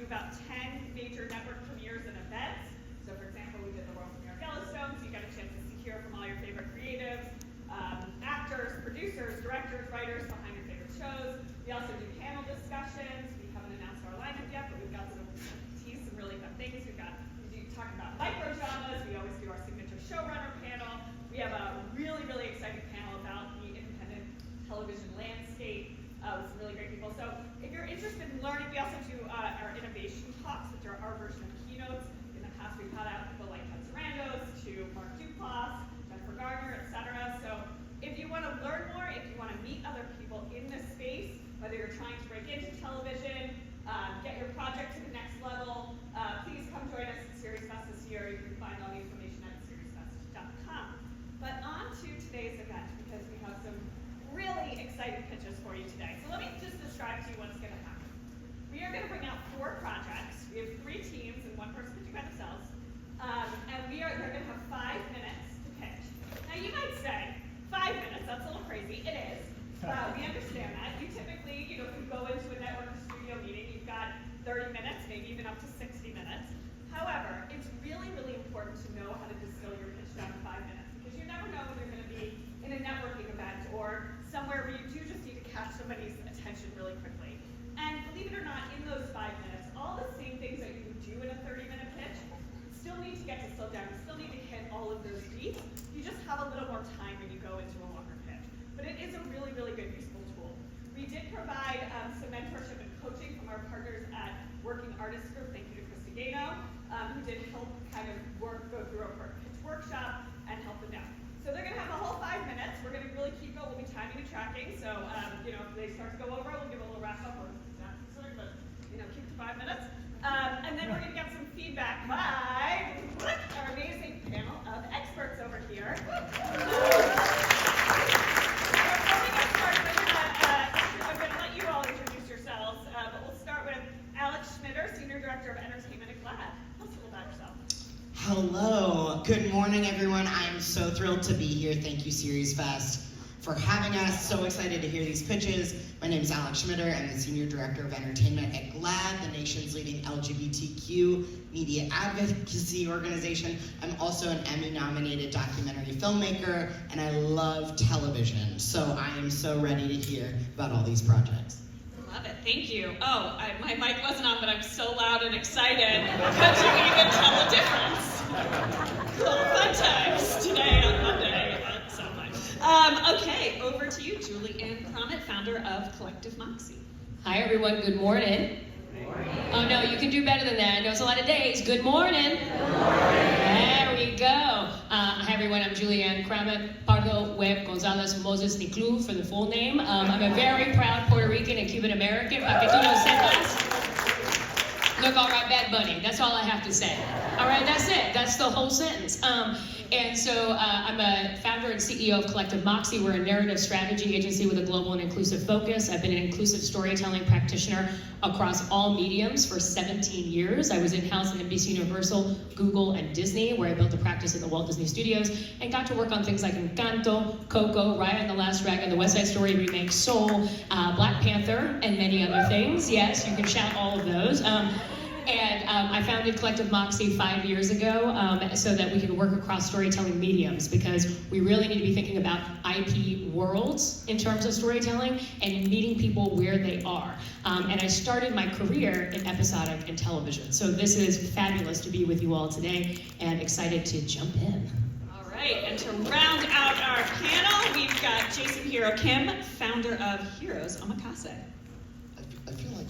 about 10 major network premieres and events. So for example, we did the world premiere of Yellowstone, so you got a chance to hear from all your favorite creatives, actors, producers, directors, writers behind your favorite shows. We also do panel discussions. We haven't announced our lineup yet, but we've got some really fun things. We do talk about microdramas. We always do our signature showrunner panel. We have a really, really exciting panel about the independent television landscape with some really great people. So if you're interested in learning, we also do our innovation talks, which are our version of keynotes. In the past, we've had out people like Ted Sarandos to Mark Duplass, Jennifer Garner, etc. So if you want to learn more, if you want to meet other people in this space, whether you're trying to break into television, get your project to the next level, please come join us at SeriesFest this year. You can find all the information at SeriesFest.com. But on to today's event, because we have some really exciting pitches for you today. So let me just describe to you what's going to happen. We are going to bring out 4 projects. We have 3 teams and 1 person pitching by themselves. And they're going to have 5 minutes to pitch. Now you might say, 5 minutes, that's a little crazy. It is. We understand that. You typically, if you go into a network or studio meeting, you've got 30 minutes, maybe even up to 60 minutes. However, it's really, really important to know how to distill your pitch down to 5 minutes, because you never know when you're going to be in a networking event or somewhere where you do just need to catch somebody's attention really quickly. And believe it or not, in those 5 minutes, all the same things that you would do in a 30-minute pitch still need to get distilled down. You still need to hit all of those beats. You just have a little more time when you go into a longer pitch. But it is a really, really good, useful tool. We did provide some mentorship and coaching from our partners at Working Artists Group. Thank you to Krista Gano, who did help kind of go through a pitch workshop and help them out. So they're going to have a whole 5 minutes. We're going to really keep it. We'll be timing and tracking. So if they start to go over, we'll give a little wrap up. Or not considered, but keep it to 5 minutes. And then we're going to get some feedback by our amazing panel of experts over here. I'm going to let you all introduce yourselves, but we'll start with Alex Schmitter, Senior Director of Entertainment at GLAAD. Tell us a little about yourself. Hello. Good morning, everyone. I'm so thrilled to be here. Thank you, SeriesFest, for having us. So excited to hear these pitches. My name is Alex Schmitter. I'm the Senior Director of Entertainment at GLAAD, the nation's leading LGBTQ media advocacy organization. I'm also an Emmy-nominated documentary filmmaker, and I love television. So I am so ready to hear about all these projects. Love it. Thank you. Oh, my mic wasn't on, but I'm so loud and excited. Could you even tell the difference? Cool. Fun times today on Monday. So much. Okay, over to you, Julie Ann Crommett, founder of Collective Moxie. Hi, everyone. Good morning. Oh, no, you can do better than that. I know it's a lot of days. Good morning. There we go. Hi, everyone. I'm Julianne Crommett, Pardo Webb Gonzalez Moses Niclú for the full name. I'm a very proud Puerto Rican and Cuban American. Pa que tú lo sepas. Look, all right, Bad Bunny. That's all I have to say. All right, that's it. That's the whole sentence. And so I'm a founder and CEO of Collective Moxie. We're a narrative strategy agency with a global and inclusive focus. I've been an inclusive storytelling practitioner across all mediums for 17 years. I was in-house at NBC Universal, Google, and Disney, where I built a practice at the Walt Disney Studios, and got to work on things like Encanto, Coco, Raya and the Last Dragon, the West Side Story remake, Soul, Black Panther, and many other things. Yes, you can shout all of those. I founded Collective Moxie 5 years ago so that we can work across storytelling mediums, because we really need to be thinking about IP worlds in terms of storytelling and meeting people where they are. And I started my career in episodic and television. So this is fabulous to be with you all today and excited to jump in. All right, and to round out our panel, we've got Jason Hiro Kim, founder of Heroes Omakase. I feel like,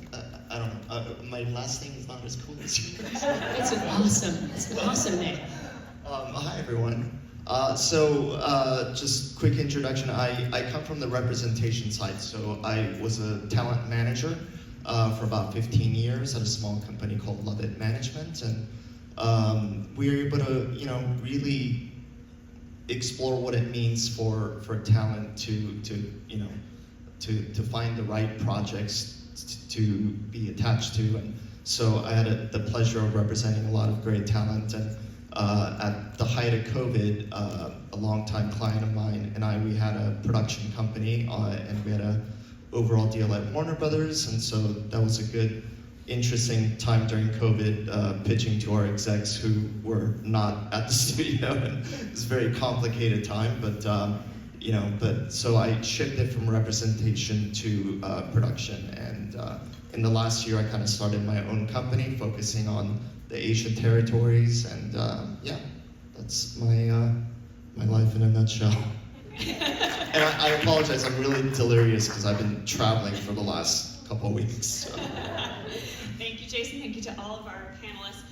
I don't know, my last name is not as cool as yours. It's an awesome name. Hi, everyone. Just quick introduction. I come from the representation side, so I was a talent manager for about 15 years at a small company called Love It Management, and we were able to, really explore what it means for talent to find the right projects to be attached to. And so I had the pleasure of representing a lot of great talent, and at the height of COVID, a longtime client of mine and we had a production company, and we had a overall deal at Warner Brothers, and so that was a good interesting time during COVID, pitching to our execs who were not at the studio, and it was a very complicated time, but so I shifted from representation to production, and in the last year I kind of started my own company focusing on the Asian territories, and that's my life in a nutshell. And I apologize, I'm really delirious because I've been traveling for the last couple of weeks. So. Thank you, Jason. Thank you to all of our panelists.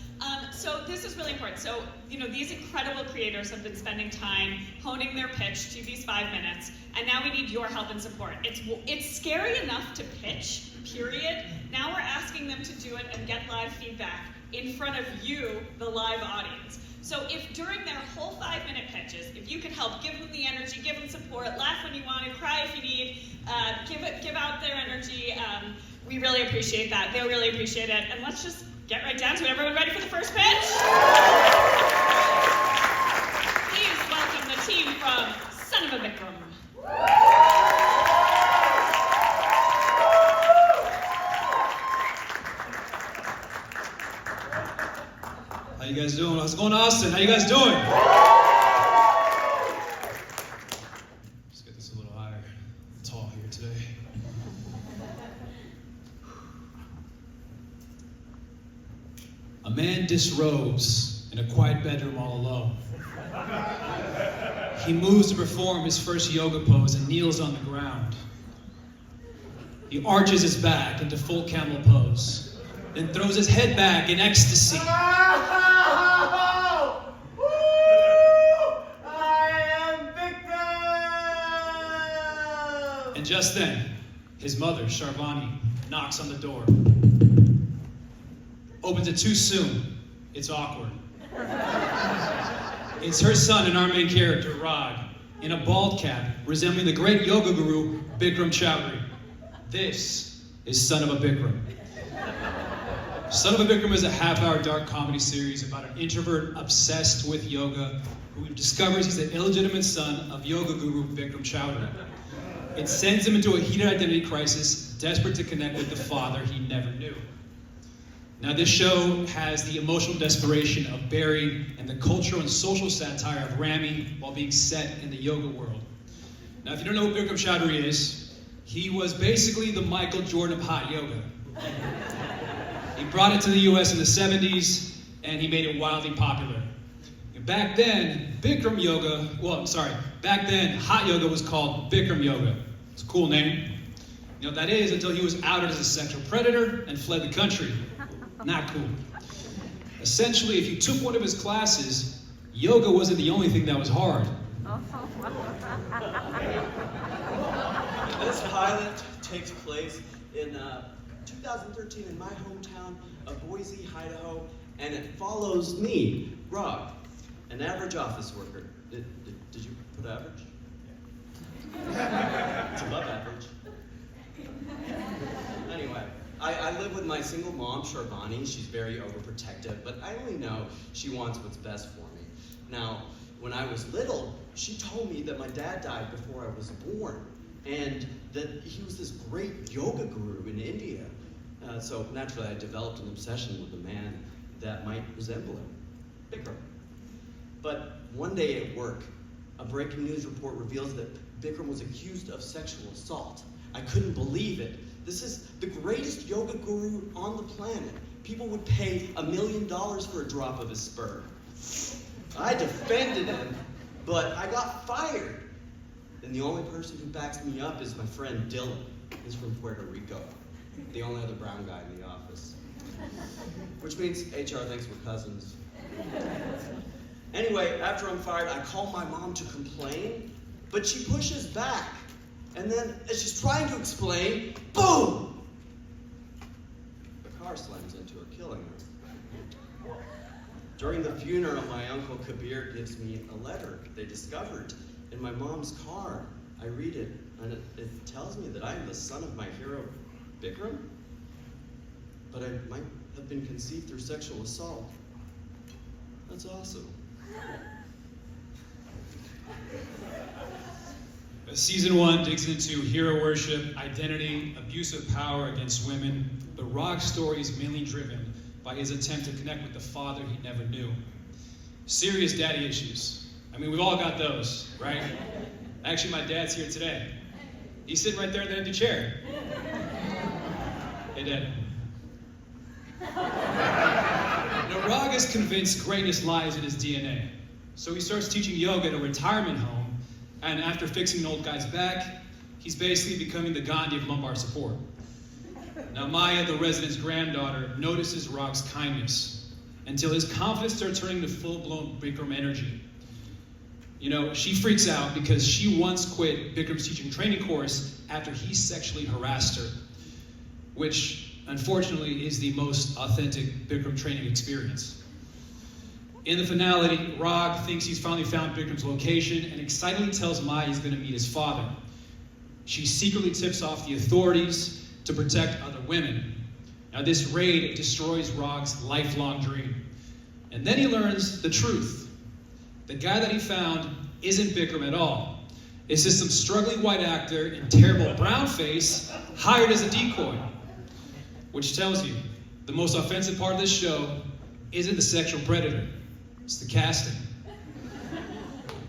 So this is really important. So, these incredible creators have been spending time honing their pitch to these 5 minutes, and now we need your help and support. It's scary enough to pitch, period. Now we're asking them to do it and get live feedback in front of you, the live audience. So if during their whole 5-minute pitches, if you could help give them the energy, give them support, laugh when you want to, cry if you need, give out their energy, we really appreciate that. They'll really appreciate it. And let's just get right down to it. Everyone ready for the first pitch? Please welcome the team from Son of a Bikram. How you guys doing? How's it going, Austin? How you guys doing? Just get this a little higher. I'm tall here today. A man disrobes in a quiet bedroom all alone. He moves to perform his first yoga pose and kneels on the ground. He arches his back into full camel pose, then throws his head back in ecstasy. And just then, his mother, Sharvani, knocks on the door. Opens it too soon. It's awkward. It's her son and our main character, Rag, in a bald cap, resembling the great yoga guru, Bikram Choudhury. This is Son of a Bikram. Son of a Bikram is a half-hour dark comedy series about an introvert obsessed with yoga who discovers he's the illegitimate son of yoga guru Bikram Choudhury. It sends him into a heated identity crisis, desperate to connect with the father he never knew. Now, this show has the emotional desperation of Barry and the cultural and social satire of Rami while being set in the yoga world. Now, if you don't know who Bikram Choudhury is, he was basically the Michael Jordan of hot yoga. He brought it to the US in the 70s, and he made it wildly popular. And back then, hot yoga was called Bikram yoga. It's a cool name. That is until he was outed as a sexual predator and fled the country. Not cool. Essentially, if you took one of his classes, yoga wasn't the only thing that was hard. This pilot takes place in 2013 in my hometown of Boise, Idaho, and it follows me, Rob, an average office worker. Did you put average? Yeah. It's above average. Anyway, I live with my single mom, Sharvani. She's very overprotective, but I only know she wants what's best for me. Now, when I was little, she told me that my dad died before I was born, and that he was this great yoga guru in India. So naturally, I developed an obsession with a man that might resemble him, Bikram. But one day at work, a breaking news report reveals that Bikram was accused of sexual assault. I couldn't believe it. This is the greatest yoga guru on the planet. People would pay $1 million for a drop of his sperm. I defended him, but I got fired. And the only person who backs me up is my friend Dylan. He's from Puerto Rico. The only other brown guy in the office. Which means HR thinks we're cousins. Anyway, after I'm fired, I call my mom to complain, but she pushes back. And then, as she's trying to explain, boom! The car slams into her, killing her. During the funeral, my uncle Kabir gives me a letter they discovered in my mom's car. I read it, and it tells me that I am the son of my hero, Bikram, but I might have been conceived through sexual assault. That's awesome. Season 1 digs into hero worship, identity, abuse of power against women, but Rog's story is mainly driven by his attempt to connect with the father he never knew. Serious daddy issues. I mean, we've all got those, right? Actually, my dad's here today. He's sitting right there in the empty chair. Hey, Dad. Now, Rog is convinced greatness lies in his DNA. So he starts teaching yoga at a retirement home, and after fixing an old guy's back, he's basically becoming the Gandhi of lumbar support. Now, Maya, the resident's granddaughter, notices Rog's kindness until his confidence starts turning to full-blown Bikram energy. You know, she freaks out because she once quit Bikram's teaching training course after he sexually harassed her, which, unfortunately, is the most authentic Bikram training experience. In the finale, Rog thinks he's finally found Bikram's location and excitedly tells Maya he's going to meet his father. She secretly tips off the authorities to protect other women. Now, this raid destroys Rog's lifelong dream. And then he learns the truth. The guy that he found isn't Bikram at all. It's just some struggling white actor in terrible brown face hired as a decoy. Which tells you, the most offensive part of this show isn't the sexual predator. It's the casting.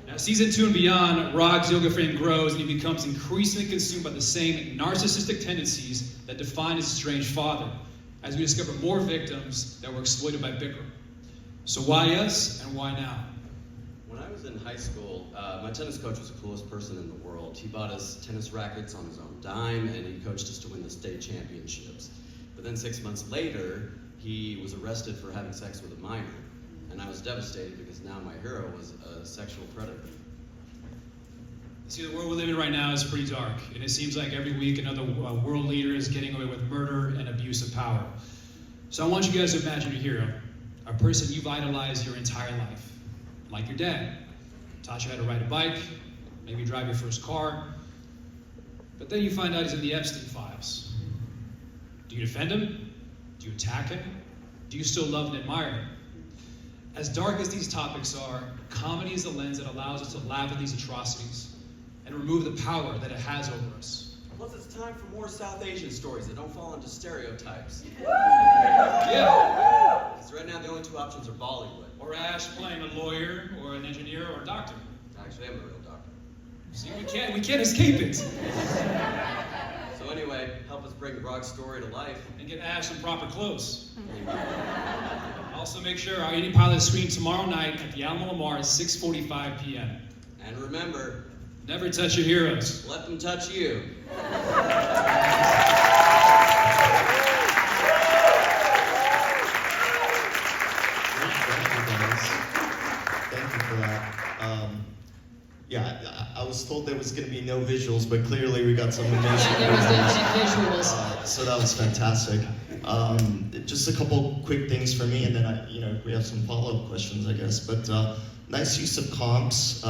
Now, season 2 and beyond, Rog's yoga frame grows and he becomes increasingly consumed by the same narcissistic tendencies that define his estranged father, as we discover more victims that were exploited by Bikram. So why us and why now? When I was in high school, my tennis coach was the coolest person in the world. He bought us tennis rackets on his own dime, and he coached us to win the state championships. But then 6 months later, he was arrested for having sex with a minor. And I was devastated because now my hero was a sexual predator. See, the world we live in right now is pretty dark, and it seems like every week another world leader is getting away with murder and abuse of power. So I want you guys to imagine a hero, a person you've idolized your entire life, like your dad. Taught you how to ride a bike, maybe drive your first car, but then you find out he's in the Epstein files. Do you defend him? Do you attack him? Do you still love and admire him? As dark as these topics are, comedy is the lens that allows us to laugh at these atrocities and remove the power that it has over us. Plus, it's time for more South Asian stories that don't fall into stereotypes. Yeah. Because right now, the only two options are Bollywood. Or Ash playing a lawyer or an engineer or a doctor. Actually, I'm a real doctor. See, we can't escape it. So anyway, help us bring Rog's story to life. And get Ash some proper clothes. Also, make sure our Indie Pilot is screening tomorrow night at the Alamo Lamar at 6:45 p.m. And remember, Never touch your heroes. let them touch you. Thank you for that. I was told there was going to be no visuals, but clearly we got some amazing Yeah, there was the visuals. so that was fantastic. Just a couple quick things for me, and then we have some follow-up questions, I guess. But nice use of comps.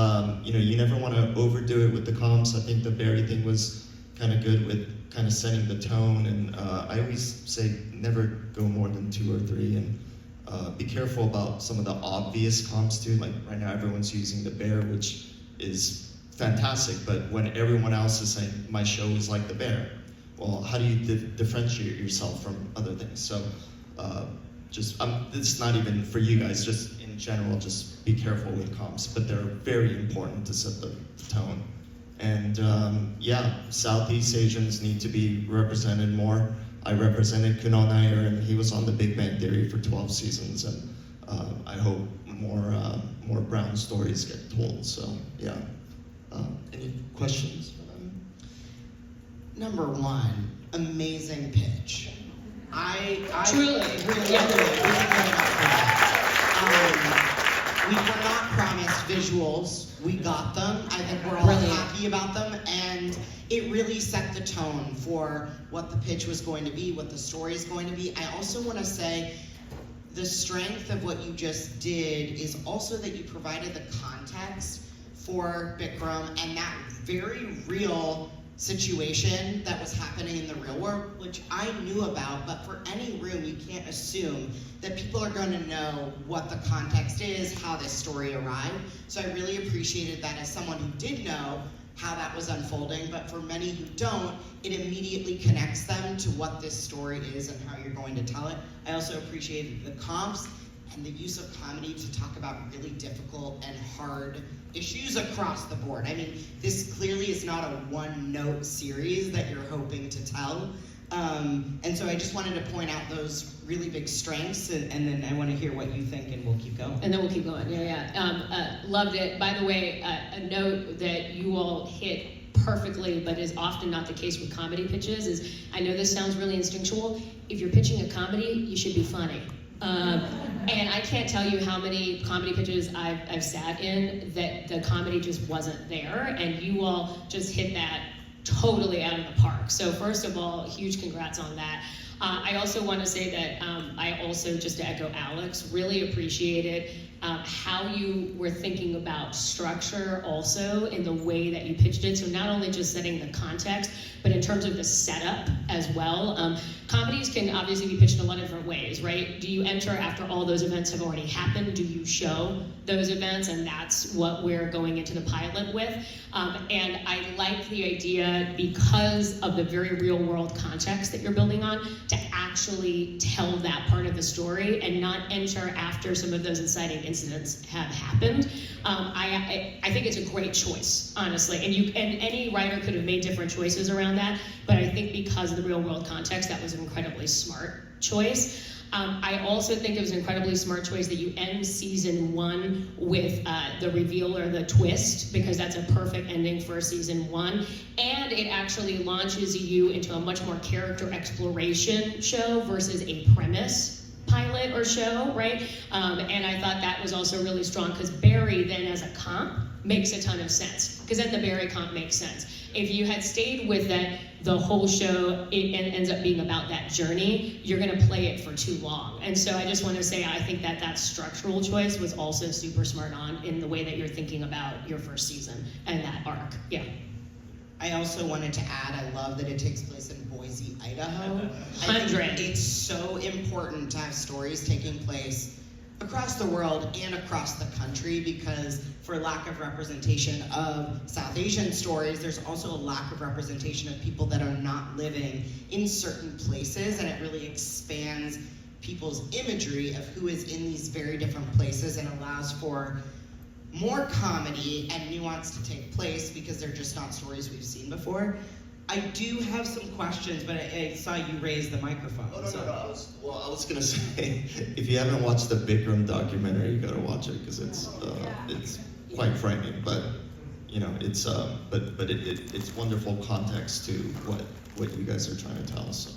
You never want to overdo it with the comps. I think the Barry thing was kind of good with kind of setting the tone, and I always say never go more than 2 or 3, and be careful about some of the obvious comps too. Like right now, everyone's using the bear, which is fantastic, but when everyone else is saying my show is like the bear, well, how do you differentiate yourself from other things? So it's not even for you guys, just in general, just be careful with comps, but they're very important to set the tone. And Southeast Asians need to be represented more. I represented Kunal Nair, and he was on The Big Bang Theory for 12 seasons, and I hope more brown stories get told. So yeah. Any questions? Number 1, amazing pitch. I Truly. really Yeah. we were not promised visuals. We got them. I think we're all Brilliant. happy about them, and it really set the tone for what the pitch was going to be, what the story is going to be. I also want to say the strength of what you just did is also that you provided the context for Bikram and that very real situation that was happening in the real world, which I knew about, but for any room, you can't assume that people are going to know what the context is, how this story arrived. So I really appreciated that as someone who did know how that was unfolding, but for many who don't, it immediately connects them to what this story is and how you're going to tell it. I also appreciated the comps and the use of comedy to talk about really difficult and hard issues across the board. I mean, this clearly is not a one-note series that you're hoping to tell. And so I just wanted to point out those really big strengths, and then I want to hear what you think, and we'll keep going. And then we'll keep going. Loved it. By the way, a note that you all hit perfectly, but is often not the case with comedy pitches, is, I know this sounds really instinctual, if you're pitching a comedy, you should be funny. And I can't tell you how many comedy pitches I've sat in that the comedy just wasn't there, and you all just hit that totally out of the park. So first of all, huge congrats on that. I also want to say that I also, just to echo Alex, really appreciated how you were thinking about structure also in the way that you pitched it. So not only just setting the context, but in terms of the setup as well. Comedies can obviously be pitched in a lot of different ways, right? Do you enter after all those events have already happened? Do you show those events? And that's what we're going into the pilot with. And I like the idea, because of the very real world context that you're building on, to actually tell that part of the story and not enter after some of those inciting incidents have happened. I think it's a great choice, honestly. And any writer could have made different choices around that, but I think because of the real world context, that was an incredibly smart choice. I also think it was an incredibly smart choice that you end season 1 with the reveal or the twist, because that's a perfect ending for season 1. And it actually launches you into a much more character exploration show versus a premise pilot or show, right? And I thought that was also really strong, because Barry then as a comp makes a ton of sense, because then the Barry comp makes sense. If you had stayed with that the whole show, it ends up being about that journey, you're going to play it for too long. And so I just want to say, I think that structural choice was also super smart on in the way that you're thinking about your first season and that arc. Yeah. I also wanted to add, I love that it takes place in Boise, Idaho. 100. I think it's so important to have stories taking place across the world and across the country, because for lack of representation of South Asian stories, there's also a lack of representation of people that are not living in certain places, and it really expands people's imagery of who is in these very different places and allows for more comedy and nuance to take place, because they're just not stories we've seen before. I do have some questions, but I saw you raise the microphone. Oh, no. I was gonna say, if you haven't watched the Bikram documentary, you gotta watch it, because it's quite frightening. But you know, it's it's wonderful context to what you guys are trying to tell. So.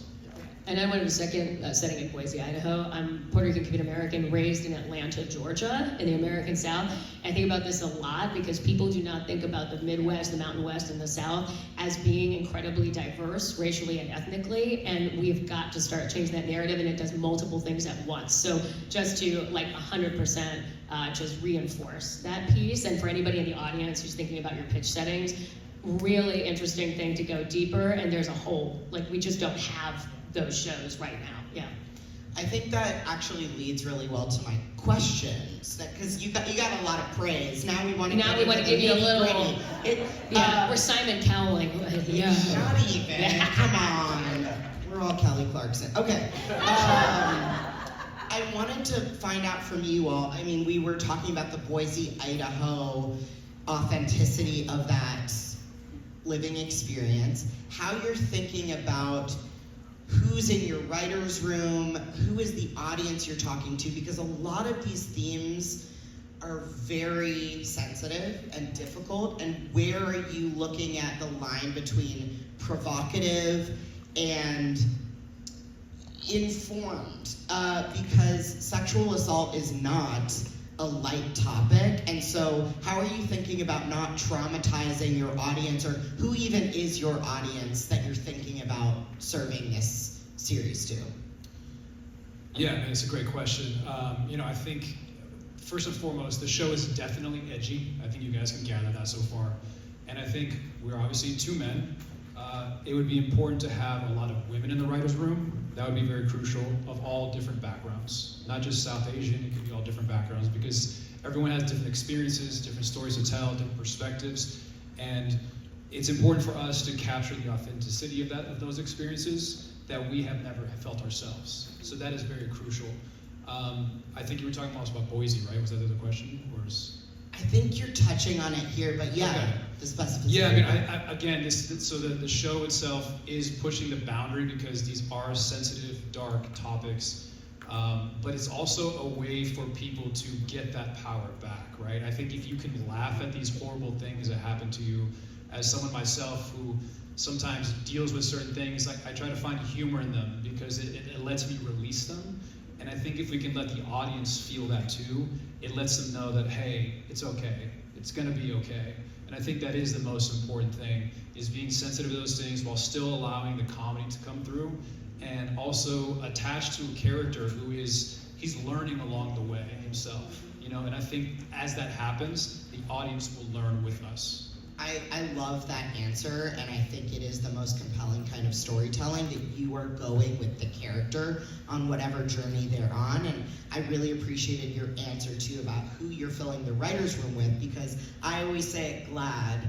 And I went to a second setting in Boise, Idaho. I'm Puerto Rican Cuban American, raised in Atlanta, Georgia, in the American South. I think about this a lot because people do not think about the Midwest, the Mountain West, and the South as being incredibly diverse racially and ethnically, and we've got to start changing that narrative, and it does multiple things at once. So just to 100% just reinforce that piece, and for anybody in the audience who's thinking about your pitch settings, really interesting thing to go deeper, and there's a hole. We just don't have those shows right now. Yeah. I think that actually leads really well to my questions, because you got a lot of praise. Now we want to give you a little. We're Simon Cowling. Yeah. Not even. Come on. We're all Kelly Clarkson. Okay. I wanted to find out from you all. I mean, we were talking about the Boise, Idaho authenticity of that living experience. How you're thinking about who's in your writer's room, who is the audience you're talking to, because a lot of these themes are very sensitive and difficult, and where are you looking at the line between provocative and informed? Because sexual assault is not a light topic, and so how are you thinking about not traumatizing your audience, or who even is your audience that you're thinking about serving this series to? Yeah, man, it's a great question. I think first and foremost, the show is definitely edgy. I think you guys can gather that so far. And I think we're obviously 2 men. It would be important to have a lot of women in the writer's room. That would be very crucial, of all different backgrounds. Not just South Asian, it could be all different backgrounds, because everyone has different experiences, different stories to tell, different perspectives. And it's important for us to capture the authenticity of those experiences that we have never felt ourselves. So that is very crucial. I think you were talking also about Boise, right? Was that the question? Or is... I think you're touching on it here, but yeah, Okay. the specificity. Yeah, I mean, again, so the show itself is pushing the boundary because these are sensitive, dark topics, but it's also a way for people to get that power back, right? I think if you can laugh at these horrible things that happen to you, as someone myself who sometimes deals with certain things, I try to find humor in them because it lets me release them. And I think if we can let the audience feel that too, it lets them know that, hey, it's okay. It's gonna be okay. And I think that is the most important thing, is being sensitive to those things while still allowing the comedy to come through, and also attached to a character who he's learning along the way himself, you know? And I think as that happens, the audience will learn with us. I love that answer, and I think it is the most compelling kind of storytelling, that you are going with the character on whatever journey they're on. And I really appreciated your answer too about who you're filling the writer's room with, because I always say at GLAD,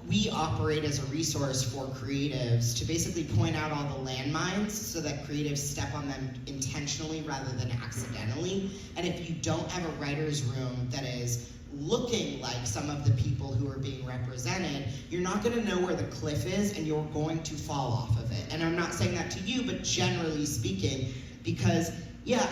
we operate as a resource for creatives to basically point out all the landmines so that creatives step on them intentionally rather than accidentally. And if you don't have a writer's room that is looking like some of the people who are being represented, you're not going to know where the cliff is, and you're going to fall off of it. And I'm not saying that to you, but generally speaking, because yeah,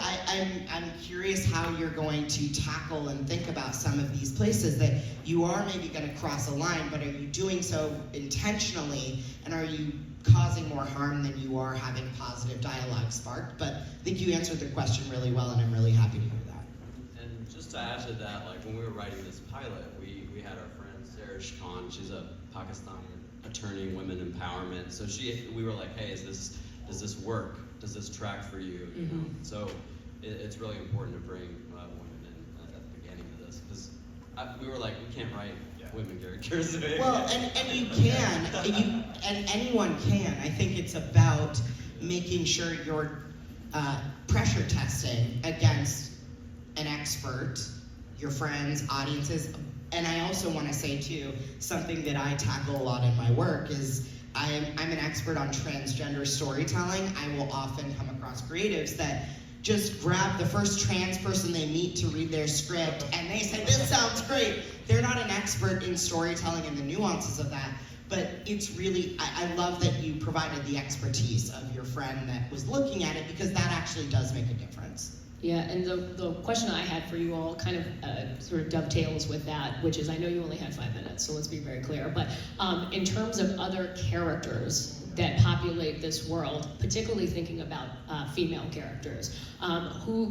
I'm curious how you're going to tackle and think about some of these places that you are maybe going to cross a line, but are you doing so intentionally, and are you causing more harm than you are having positive dialogue sparked? But I think you answered the question really well, and I'm really happy to hear that. And just to add to that, like when we were writing this pilot, we had our friend SeriesFest. She's a Pakistani attorney, women empowerment. So we were like, hey, does this work? Does this track for you? You know? So it's really important to bring women in at the beginning of this, because we were like, we can't write women characters. Well, and you can, and anyone can. I think it's about making sure you're pressure testing against an expert, your friends, audiences. And I also want to say too, something that I tackle a lot in my work is I'm an expert on transgender storytelling. I will often come across creatives that just grab the first trans person they meet to read their script, and they say, this sounds great. They're not an expert in storytelling and the nuances of that, but it's really, I love that you provided the expertise of your friend that was looking at it, because that actually does make a difference. Yeah, and the question I had for you all kind of sort of dovetails with that, which is, I know you only had 5 minutes, so let's be very clear, but in terms of other characters that populate this world, particularly thinking about female characters,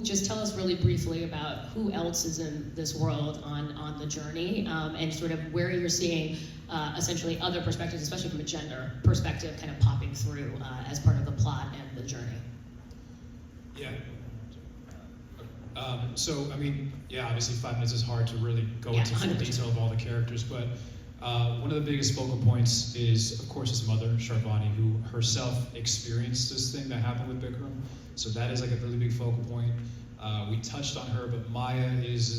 just tell us really briefly about who else is in this world on the journey, and sort of where you're seeing essentially other perspectives, especially from a gender perspective, kind of popping through as part of the plot and the journey. Yeah. So, I mean, yeah, obviously 5 minutes is hard to really go into full 100%. detail of all the characters, but one of the biggest focal points is, of course, his mother, Sharvani, who herself experienced this thing that happened with Bikram. So that is like a really big focal point. We touched on her, but Maya is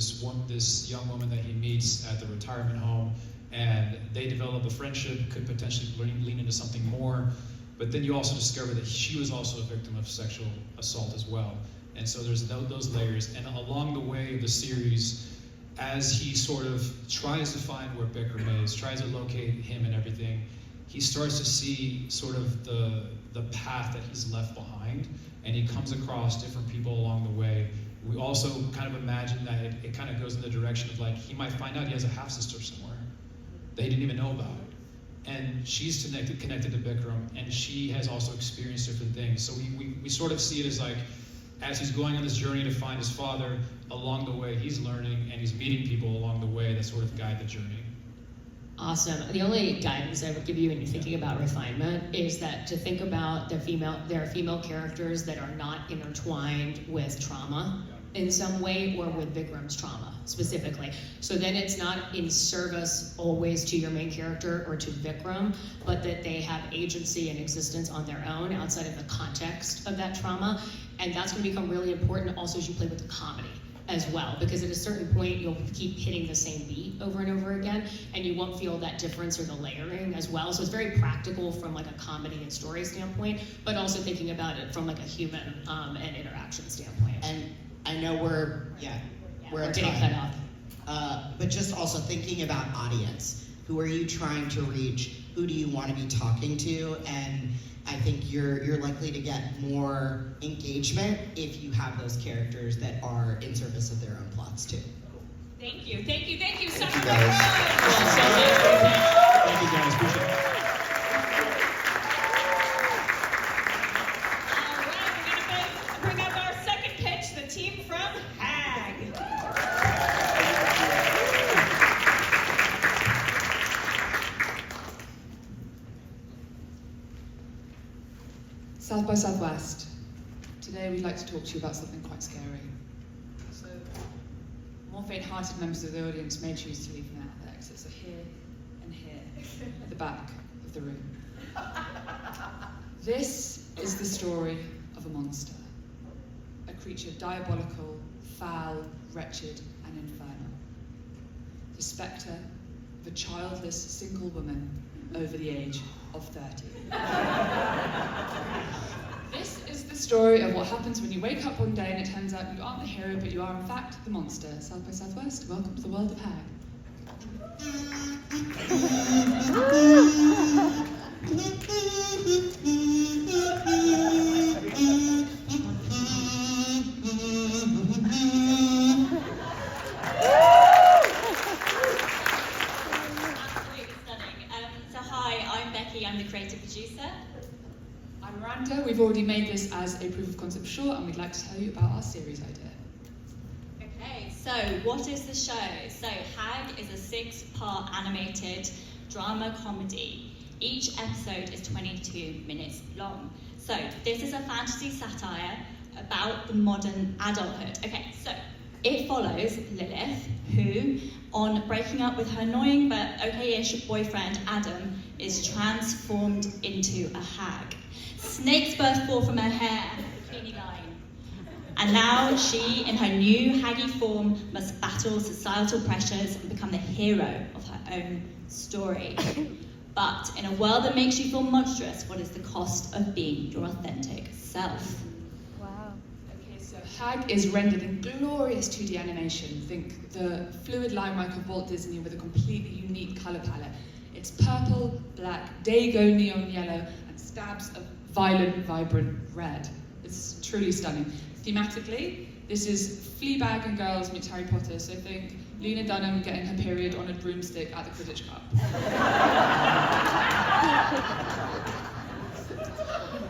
this young woman that he meets at the retirement home, and they develop a friendship, could potentially lean into something more. But then you also discover that she was also a victim of sexual assault as well. And so there's those layers. And along the way of the series, as he sort of tries to find where Bikram is, tries to locate him and everything, he starts to see sort of the path that he's left behind, and he comes across different people along the way. We also kind of imagine that it kind of goes in the direction of, like, he might find out he has a half-sister somewhere that he didn't even know about. And she's connected to Bikram, and she has also experienced different things. So we sort of see it as, like, as he's going on this journey to find his father, along the way he's learning and he's meeting people along the way that sort of guide the journey. Awesome. The only guidance I would give you when you're thinking about refinement is that to think about there are female characters that are not intertwined with trauma in some way, or with Bikram's trauma specifically. So then it's not in service always to your main character or to Bikram, but that they have agency and existence on their own outside of the context of that trauma. And that's going to become really important also as you play with the comedy. as well, because at a certain point you'll keep hitting the same beat over and over again, and you won't feel that difference or the layering as well. So it's very practical from like a comedy and story standpoint, but also thinking about it from like a human and interaction standpoint. And I know we're We're getting cut off. but just also thinking about audience. Who are you trying to reach? Who do you want to be talking to? And I think you're likely to get more engagement if you have those characters that are in service of their own plots too. Thank you. Thank you guys. Thank you guys, appreciate it. All right, we're going to bring up our second pitch, the team from HAG. South by Southwest. Today we'd like to talk to you about something quite scary. So, more faint-hearted members of the audience may choose to leave now. The exits are here and here, at the back of the room. This is the story of a monster. A creature diabolical, foul, wretched, and infernal. The spectre of a childless single woman over the age of 30. This is the story of what happens when you wake up one day and it turns out you aren't the hero, but you are in fact the monster. South by Southwest, welcome to the world of HAG. Absolutely stunning. So hi, I'm Becky, I'm the creative producer. I'm Miranda. We've already made this as a proof of concept short, and we'd like to tell you about our series idea. Okay, so what is the show? So HAG is a 6-part animated drama comedy. Each episode is 22 minutes long. So this is a fantasy satire about the modern adulthood. Okay, so it follows Lilith, who, on breaking up with her annoying but okay-ish boyfriend Adam, is transformed into a hag. Snakes burst forth from her hair, bikini line. And now she, in her new haggy form, must battle societal pressures and become the hero of her own story. But in a world that makes you feel monstrous, what is the cost of being your authentic self? Okay, so HAG is rendered in glorious 2D animation. Think the fluid line work of Walt Disney with a completely unique colour palette. It's purple, black, Dago neon yellow, and stabs of violent, vibrant red. It's truly stunning. Thematically, this is Fleabag and Girls meets Harry Potter, so think Lena Dunham getting her period on a broomstick at the Quidditch Cup.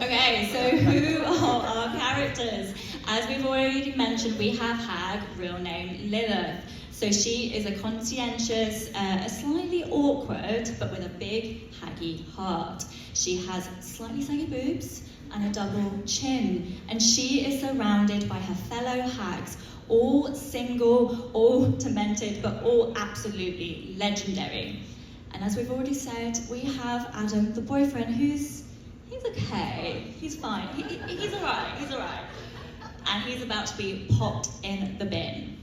Okay, so who are our characters? As we've already mentioned, we have HAG, real name Lilith. So she is a conscientious, slightly awkward, but with a big haggy heart. She has slightly saggy boobs and a double chin, and she is surrounded by her fellow hags, all single, all demented, but all absolutely legendary. And as we've already said, we have Adam, the boyfriend, he's okay, he's fine, he's alright. And he's about to be popped in the bin.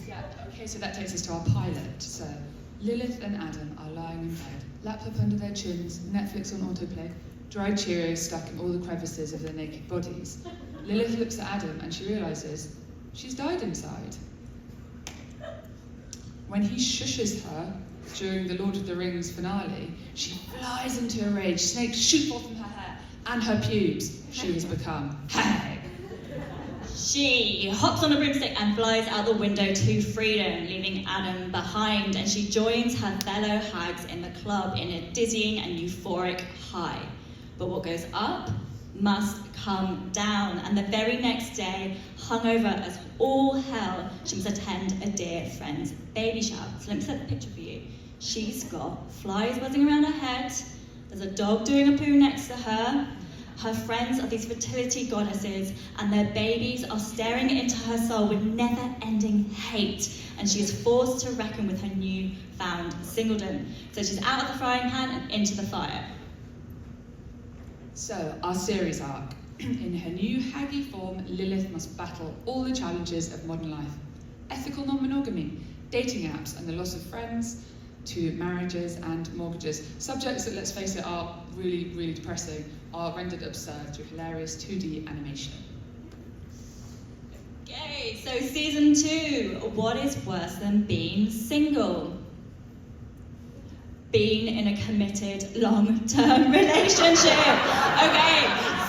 Yeah, okay, so that takes us to our pilot. So Lilith and Adam are lying in bed, laptop under their chins, Netflix on autoplay, dried Cheerios stuck in all the crevices of their naked bodies. Lilith looks at Adam and she realizes she's died inside. When he shushes her during the Lord of the Rings finale, she flies into a rage, snakes shoot off from her hair and her pubes. She has become HAG. She hops on a broomstick and flies out the window to freedom, leaving Adam behind, and she joins her fellow hags in the club in a dizzying and euphoric high. But what goes up must come down, and the very next day, hungover as all hell, she must attend a dear friend's baby shower. So let me set the picture for you. She's got flies buzzing around her head, there's a dog doing a poo next to her, her friends are these fertility goddesses, and their babies are staring into her soul with never-ending hate, and she is forced to reckon with her new-found singledom. So she's out of the frying pan and into the fire. So, our series arc. In her new haggy form, form, Lilith must battle all the challenges of modern life. Ethical non-monogamy, dating apps and the loss of friends, to marriages and mortgages. Subjects that, let's face it, are really, really depressing, are rendered absurd through hilarious 2D animation. Okay, so season 2, what is worse than being single? Being in a committed long-term relationship. Okay,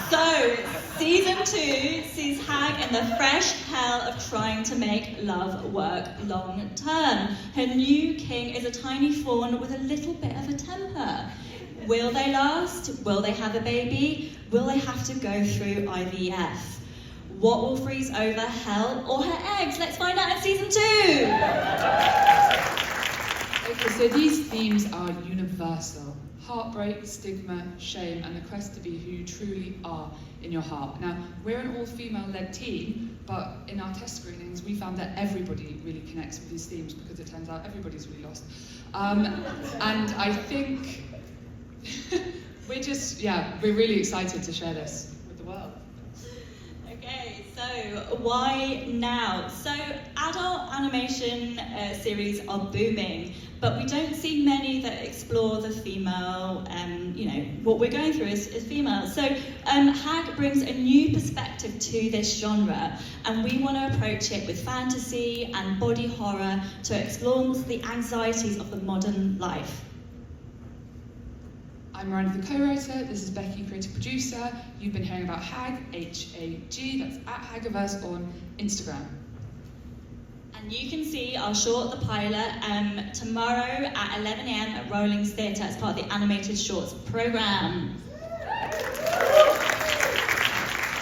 so season 2 sees Hag in the fresh hell of trying to make love work long-term. Her new king is a tiny fawn with a little bit of a temper. Will they last? Will they have a baby? Will they have to go through IVF? What will freeze over, hell or her eggs? Let's find out in season 2. Okay, so these themes are universal. Heartbreak, stigma, shame, and the quest to be who you truly are in your heart. Now, we're an all-female-led team, but in our test screenings, we found that everybody really connects with these themes because it turns out everybody's really lost. And I think we're really excited to share this with the world. Okay, so why now? So adult animation series are booming, but we don't see many that explore the female, what we're going through is female. So Hag brings a new perspective to this genre, and we want to approach it with fantasy and body horror to explore the anxieties of the modern life. I'm Miranda, the co-writer. This is Becky, creative producer. You've been hearing about Hag, H-A-G, that's at Hagaverse on Instagram. And you can see our short, The Pilot, tomorrow at 11 a.m. at Rollings Theatre as part of the Animated Shorts programme.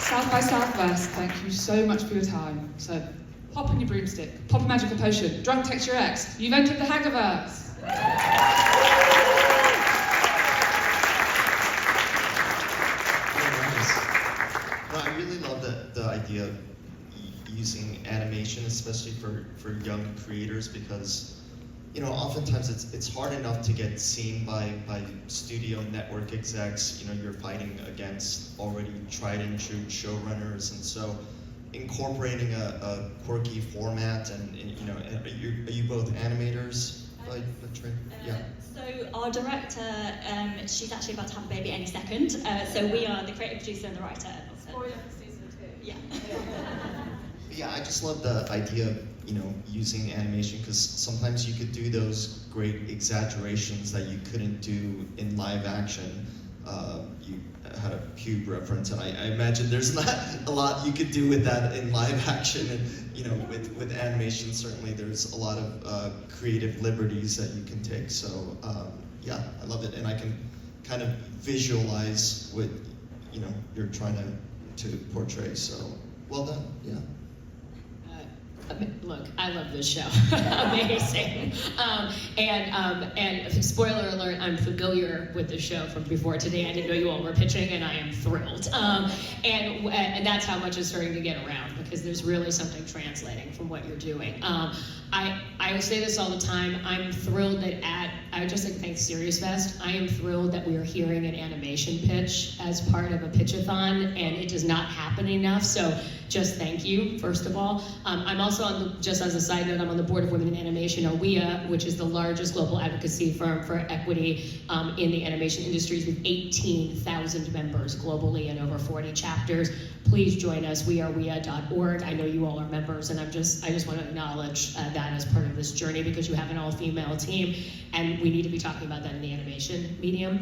South by Southwest, thank you so much for your time. So, hop on your broomstick, pop a magical potion, drunk text your ex. You've entered the Hagaverse. I really love the idea of using animation, especially for young creators, because oftentimes it's hard enough to get seen by studio network execs. You're fighting against already tried and true showrunners, and so incorporating a quirky format and are you both animators? Yeah. So our director, she's actually about to have a baby any second. So we are the creative producer and the writer. Spoiler for season 2. Yeah. Yeah, I just love the idea of using animation, because sometimes you could do those great exaggerations that you couldn't do in live action. You had a pube reference, and I imagine there's not a lot you could do with that in live action, and with animation certainly there's a lot of creative liberties that you can take. So yeah, I love it, and I can kind of visualize what you're trying to portray. So well done. Yeah. Look, I love this show. Amazing. And spoiler alert, I'm familiar with the show from before today. I didn't know you all were pitching, and I am thrilled. And that's how much is starting to get around, because there's really something translating from what you're doing. I say this all the time. I'm thrilled that I would just like to thank SeriesFest. I am thrilled that we are hearing an animation pitch as part of a Pitch-A-Thon, and it does not happen enough. So just thank you, first of all. I'm also just as a side note, I'm on the board of Women in Animation, OWIA, which is the largest global advocacy firm for equity in the animation industries, with 18,000 members globally and over 40 chapters. Please join us, wearewea.org. I know you all are members, and I just want to acknowledge that as part of this journey, because you have an all-female team, and we need to be talking about that in the animation medium.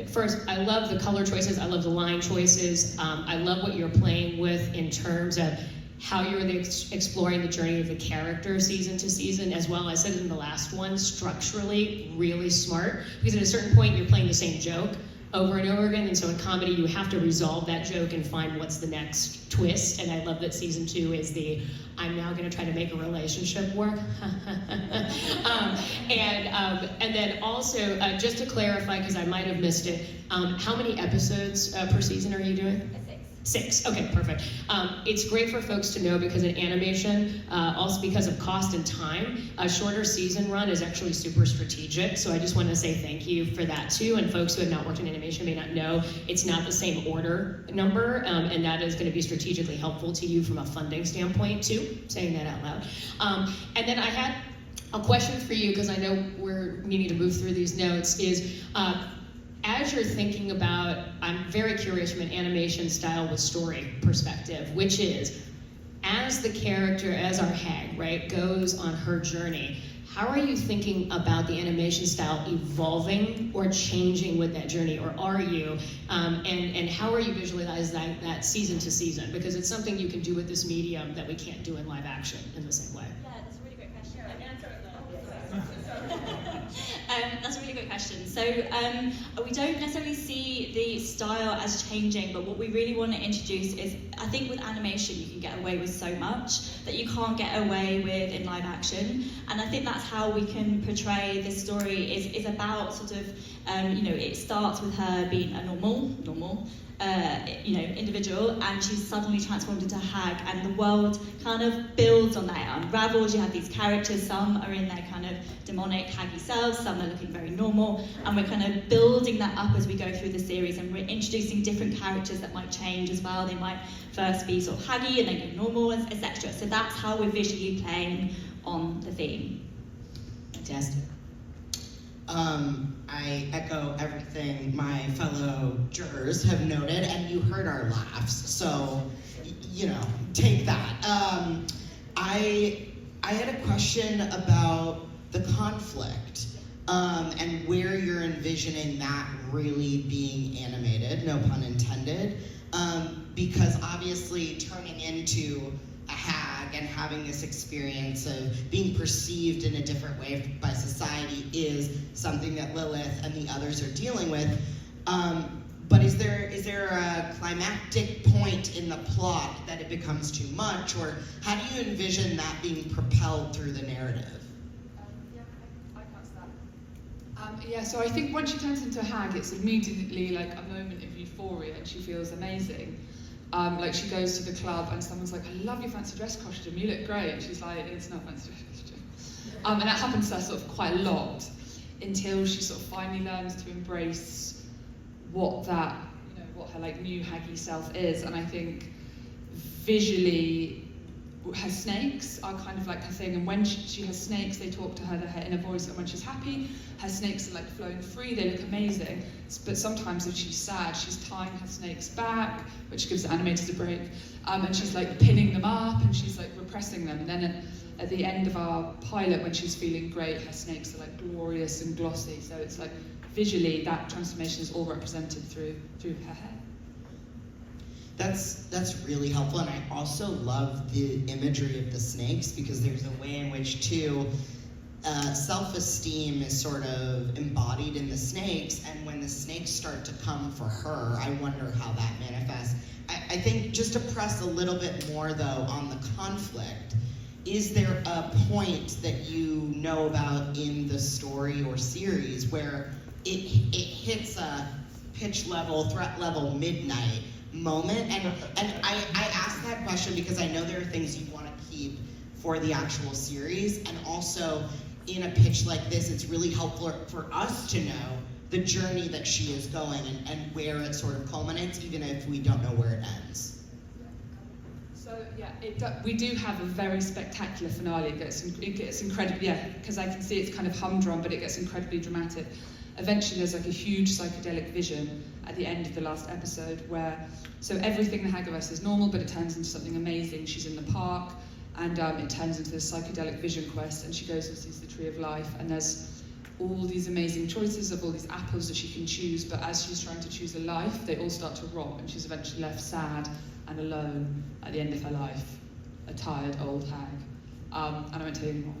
First, I love the color choices, I love the line choices, I love what you're playing with in terms of how you're exploring the journey of the character season to season, as well as I said in the last one, structurally really smart, because at a certain point you're playing the same joke over and over again, and so in comedy you have to resolve that joke and find what's the next twist, and I love that season 2 is I'm now going to try to make a relationship work. And then also, just to clarify, because I might have missed it, how many episodes per season are you doing? 6. Okay, perfect. It's great for folks to know because in animation, also because of cost and time, a shorter season run is actually super strategic. So I just want to say thank you for that too. And folks who have not worked in animation may not know it's not the same order number, and that is going to be strategically helpful to you from a funding standpoint too. Saying that out loud. And then I had a question for you because I know we're needing to move through these notes. Is as you're thinking about, I'm very curious from an animation style with story perspective, which is, as the character, as our hag, right, goes on her journey, how are you thinking about the animation style evolving or changing with that journey, or are you? And how are you visualizing that season to season? Because it's something you can do with this medium that we can't do in live action in the same way. Yeah, that's a really great question. Answer it though. That's a really good question. So we don't necessarily see the style as changing, but what we really want to introduce is, I think with animation you can get away with so much that you can't get away with in live action, and I think that's how we can portray this story. Is about sort of, it starts with her being a normal individual, and she's suddenly transformed into a hag, and the world kind of builds on that. It unravels. You have these characters, some are in their kind of demonic haggy selves, some are looking very normal, and we're kind of building that up as we go through the series, and we're introducing different characters that might change as well. They might first be sort of haggy and then go normal, etc. So that's how we're visually playing on the theme. Fantastic. I echo everything my fellow jurors have noted, and you heard our laughs, so, take that. I had a question about the conflict, and where you're envisioning that really being animated, no pun intended, because obviously turning into a hag and having this experience of being perceived in a different way by society is something that Lilith and the others are dealing with. But is there a climactic point in the plot that it becomes too much, or how do you envision that being propelled through the narrative? I can't start. So I think once she turns into a hag, it's immediately like a moment of euphoria, and she feels amazing. Like she goes to the club and someone's like, I love your fancy dress costume, you look great. And she's like, it's not fancy dress costume. And that happens to her sort of quite a lot until she sort of finally learns to embrace what her like new haggy self is. And I think visually, her snakes are kind of like her thing, and when she has snakes, they talk to her, her inner voice, and when she's happy, her snakes are like flowing free, they look amazing. But sometimes if she's sad, she's tying her snakes back, which gives the animators a break, and she's like pinning them up, and she's like repressing them, and then at the end of our pilot, when she's feeling great, her snakes are like glorious and glossy, so it's like visually that transformation is all represented through her hair. That's really helpful, and I also love the imagery of the snakes, because there's a way in which too self-esteem is sort of embodied in the snakes, and when the snakes start to come for her, I wonder how that manifests. I think just to press a little bit more though on the conflict, is there a point that you know about in the story or series where it hits a pitch level, threat level, midnight moment? And I ask that question because I know there are things you want to keep for the actual series, and also in a pitch like this, it's really helpful for us to know the journey that she is going and where it sort of culminates, even if we don't know where it ends. So yeah, we do have a very spectacular finale. It gets incredibly, because I can see it's kind of humdrum, but it gets incredibly dramatic. Eventually there's like a huge psychedelic vision at the end of the last episode so everything in the Hagiverse is normal, but it turns into something amazing. She's in the park, and it turns into this psychedelic vision quest, and she goes and sees the Tree of Life, and there's all these amazing choices of all these apples that she can choose, but as she's trying to choose a life, they all start to rot, and she's eventually left sad and alone at the end of her life, a tired old hag. And I won't tell you anymore.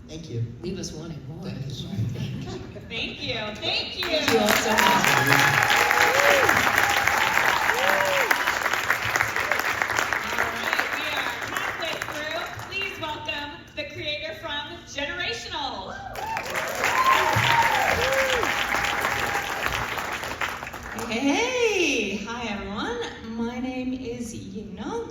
Thank you. Leave us wanting more. Thank you. Thank you. Thank you. Thank you all so much. Hey, hi everyone.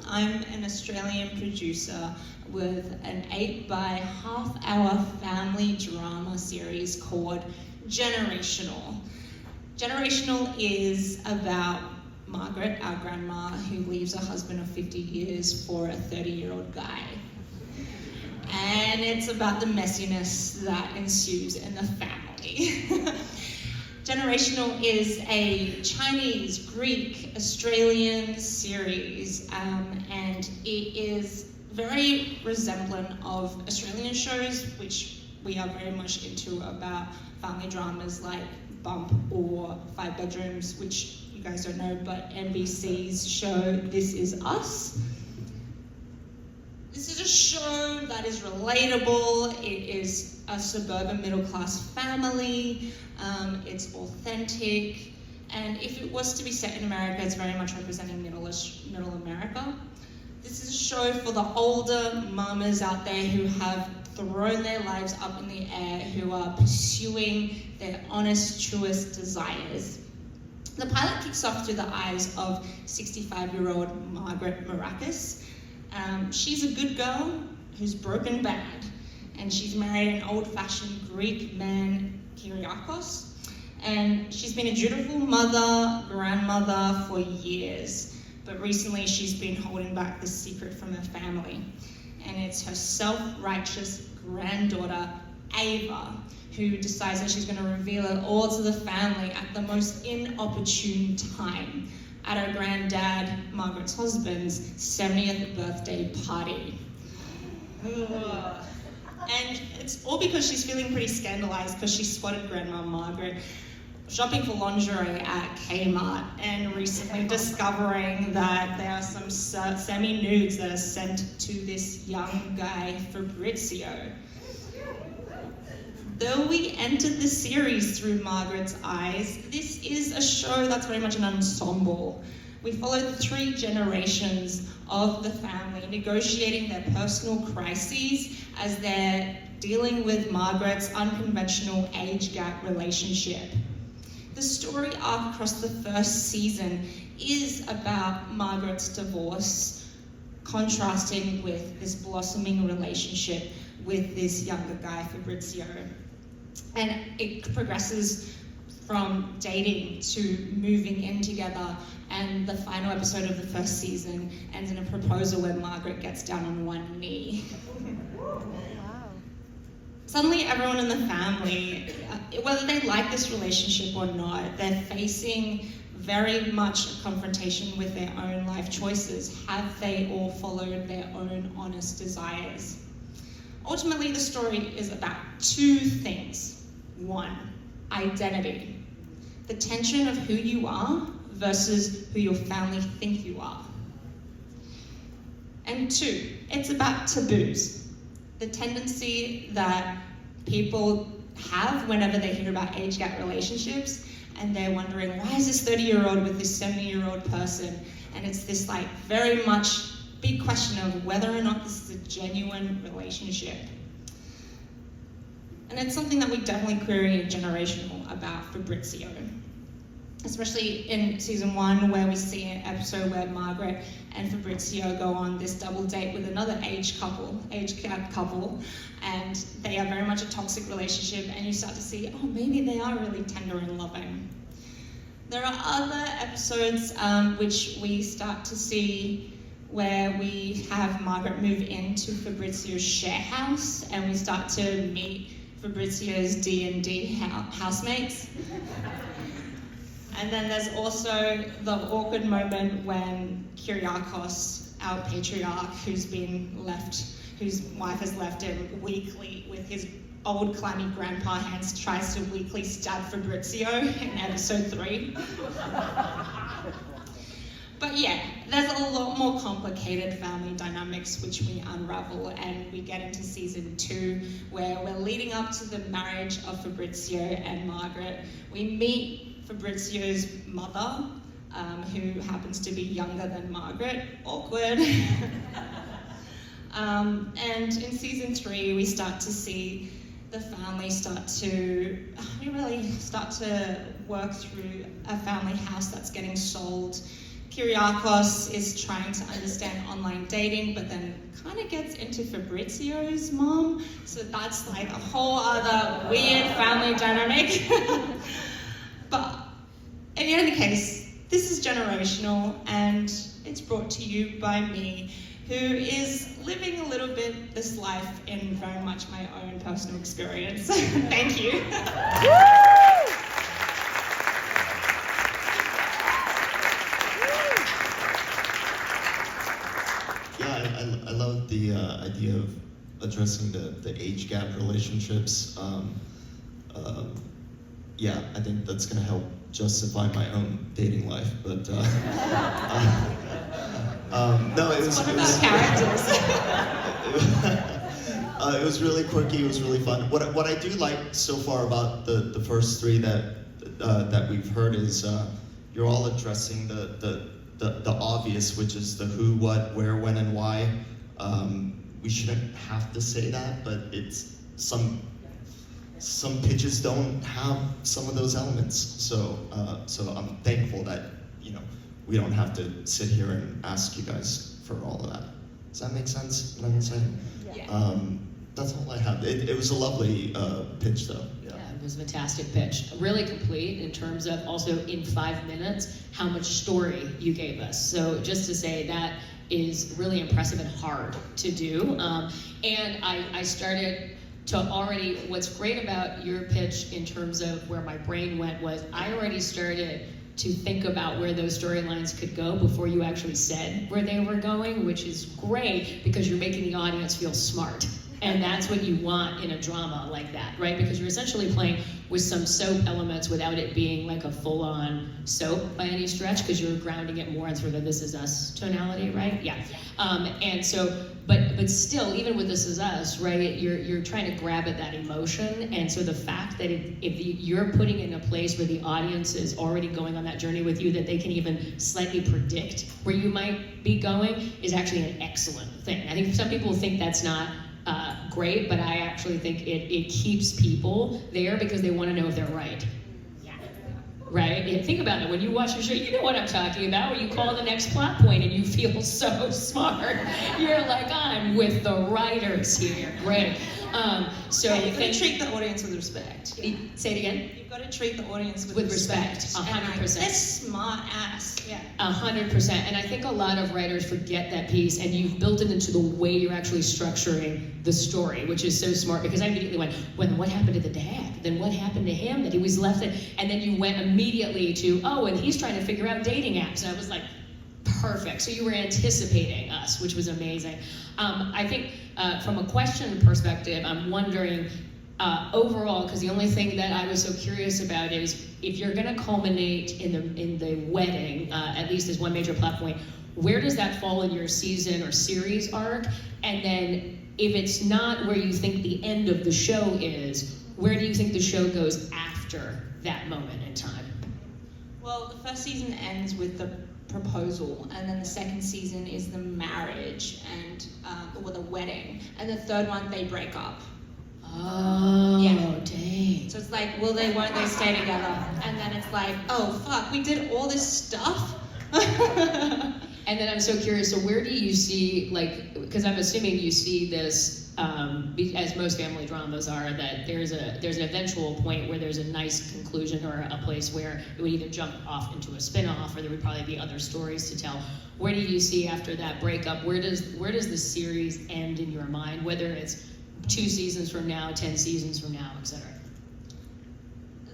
I'm an Australian producer with an 8-by-half-hour family drama series called Generational. Generational is about Margaret, our grandma, who leaves her husband of 50 years for a 30-year-old guy. And it's about the messiness that ensues in the family. Generational is a Chinese, Greek, Australian series, and it is very resemblant of Australian shows, which we are very much into, about family dramas like Bump or 5 Bedrooms, which you guys don't know, but NBC's show This Is Us. This is a show that is relatable. It is a suburban middle-class family. It's authentic. And if it was to be set in America, it's very much representing middle America. This is a show for the older mamas out there who have thrown their lives up in the air, who are pursuing their honest, truest desires. The pilot kicks off through the eyes of 65-year-old Margaret Maracus. She's a good girl who's broken bad, and she's married an old-fashioned Greek man, Kyriakos, and she's been a dutiful mother, grandmother for years, but recently she's been holding back the secret from her family, and it's her self-righteous granddaughter, Ava, who decides that she's going to reveal it all to the family at the most inopportune time, at her granddad, Margaret's husband's 70th birthday party. And it's all because she's feeling pretty scandalized because she spotted Grandma Margaret shopping for lingerie at Kmart and recently discovering that there are some semi-nudes that are sent to this young guy, Fabrizio. Though we entered the series through Margaret's eyes, this is a show that's very much an ensemble. We follow the 3 generations of the family negotiating their personal crises as they're dealing with Margaret's unconventional age gap relationship. The story arc across the first season is about Margaret's divorce, contrasting with this blossoming relationship with this younger guy, Fabrizio. And it progresses from dating to moving in together, and the final episode of the first season ends in a proposal where Margaret gets down on one knee. Suddenly everyone in the family, whether they like this relationship or not, they're facing very much a confrontation with their own life choices. Have they all followed their own honest desires? Ultimately, the story is about 2 things. 1, identity. The tension of who you are versus who your family think you are. And 2, it's about taboos. The tendency that people have whenever they hear about age gap relationships, and they're wondering, why is this 30-year-old with this 70-year-old person? And it's this like very much big question of whether or not this is a genuine relationship. And it's something that we definitely query in Generational about Fabrizio. Especially in season 1, where we see an episode where Margaret and Fabrizio go on this double date with another age gap couple, and they are very much a toxic relationship, and you start to see, oh, maybe they are really tender and loving. There are other episodes which we start to see where we have Margaret move into Fabrizio's share house, and we start to meet Fabrizio's D&D housemates. And then there's also the awkward moment when Kyriakos, our patriarch, whose wife has left him weakly with his old clammy grandpa hands, tries to weakly stab Fabrizio in episode 3. But yeah, there's a lot more complicated family dynamics which we unravel, and we get into season 2 where we're leading up to the marriage of Fabrizio and Margaret. We meet Fabrizio's mother, who happens to be younger than Margaret. Awkward. And in season 3, we start to see the family start to work through a family house that's getting sold. Kyriakos is trying to understand online dating, but then kind of gets into Fabrizio's mom. So that's like a whole other weird family dynamic. But in any case, this is generational, and it's brought to you by me, who is living a little bit this life in very much my own personal experience. Thank you. Yeah, I love the idea of addressing the age gap relationships. Yeah, I think that's going to help justify my own dating life. But no, it was. What about characters? It was really quirky. It was really fun. What I do like so far about the first three that we've heard is you're all addressing the obvious, which is the who, what, where, when, and why. We shouldn't have to say that, but it's some pitches don't have some of those elements. So I'm thankful that we don't have to sit here and ask you guys for all of that. Does that make sense? What I'm saying? Yeah. That's all I have. It was a lovely pitch, though. Yeah, it was a fantastic pitch. Really complete in terms of also in 5 minutes how much story you gave us. So just to say that is really impressive and hard to do. And I started to already, what's great about your pitch in terms of where my brain went was I already started to think about where those storylines could go before you actually said where they were going, which is great because you're making the audience feel smart. And that's what you want in a drama like that, right? Because you're essentially playing with some soap elements without it being like a full-on soap by any stretch, because you're grounding it more in sort of This Is Us tonality, right? Yeah. And so, but still, even with This Is Us, right? You're trying to grab at that emotion, and so the fact that if you're putting it in a place where the audience is already going on that journey with you, that they can even slightly predict where you might be going, is actually an excellent thing. I think some people think that's not great, but I actually think it keeps people there because they want to know if they're right. Yeah. Right? Yeah, think about it. When you watch a show, you know what I'm talking about, where you call the next plot point and you feel so smart. You're like, I'm with the writers here. Great. So you've got to treat the audience with respect. Say it again. You've got to treat the audience with respect. 100%. They're smart ass. Yeah. 100%. And I think a lot of writers forget that piece, and you've built it into the way you're actually structuring the story, which is so smart, because I immediately went, what happened to the dad? Then what happened to him that he was left in? And then you went immediately to, and he's trying to figure out dating apps. And I was like, perfect. So you were anticipating us, which was amazing. I think from a question perspective, I'm wondering overall, because the only thing that I was so curious about is if you're going to culminate in the wedding, at least as one major plot point, where does that fall in your season or series arc? And then if it's not where you think the end of the show is, where do you think the show goes after that moment in time? Well, the first season ends with the proposal, and then the second season is the marriage and or the wedding, and the third one they break up. Oh, yeah. Dang. So it's like, won't they stay together? And then it's like, oh fuck, we did all this stuff. And then I'm so curious, so where do you see, because I'm assuming you see this, as most family dramas are, that there's an eventual point where there's a nice conclusion or a place where it would either jump off into a spin-off, or there would probably be other stories to tell. Where do you see after that breakup, where does the series end in your mind, whether it's 2 seasons from now, 10 seasons from now, etc.?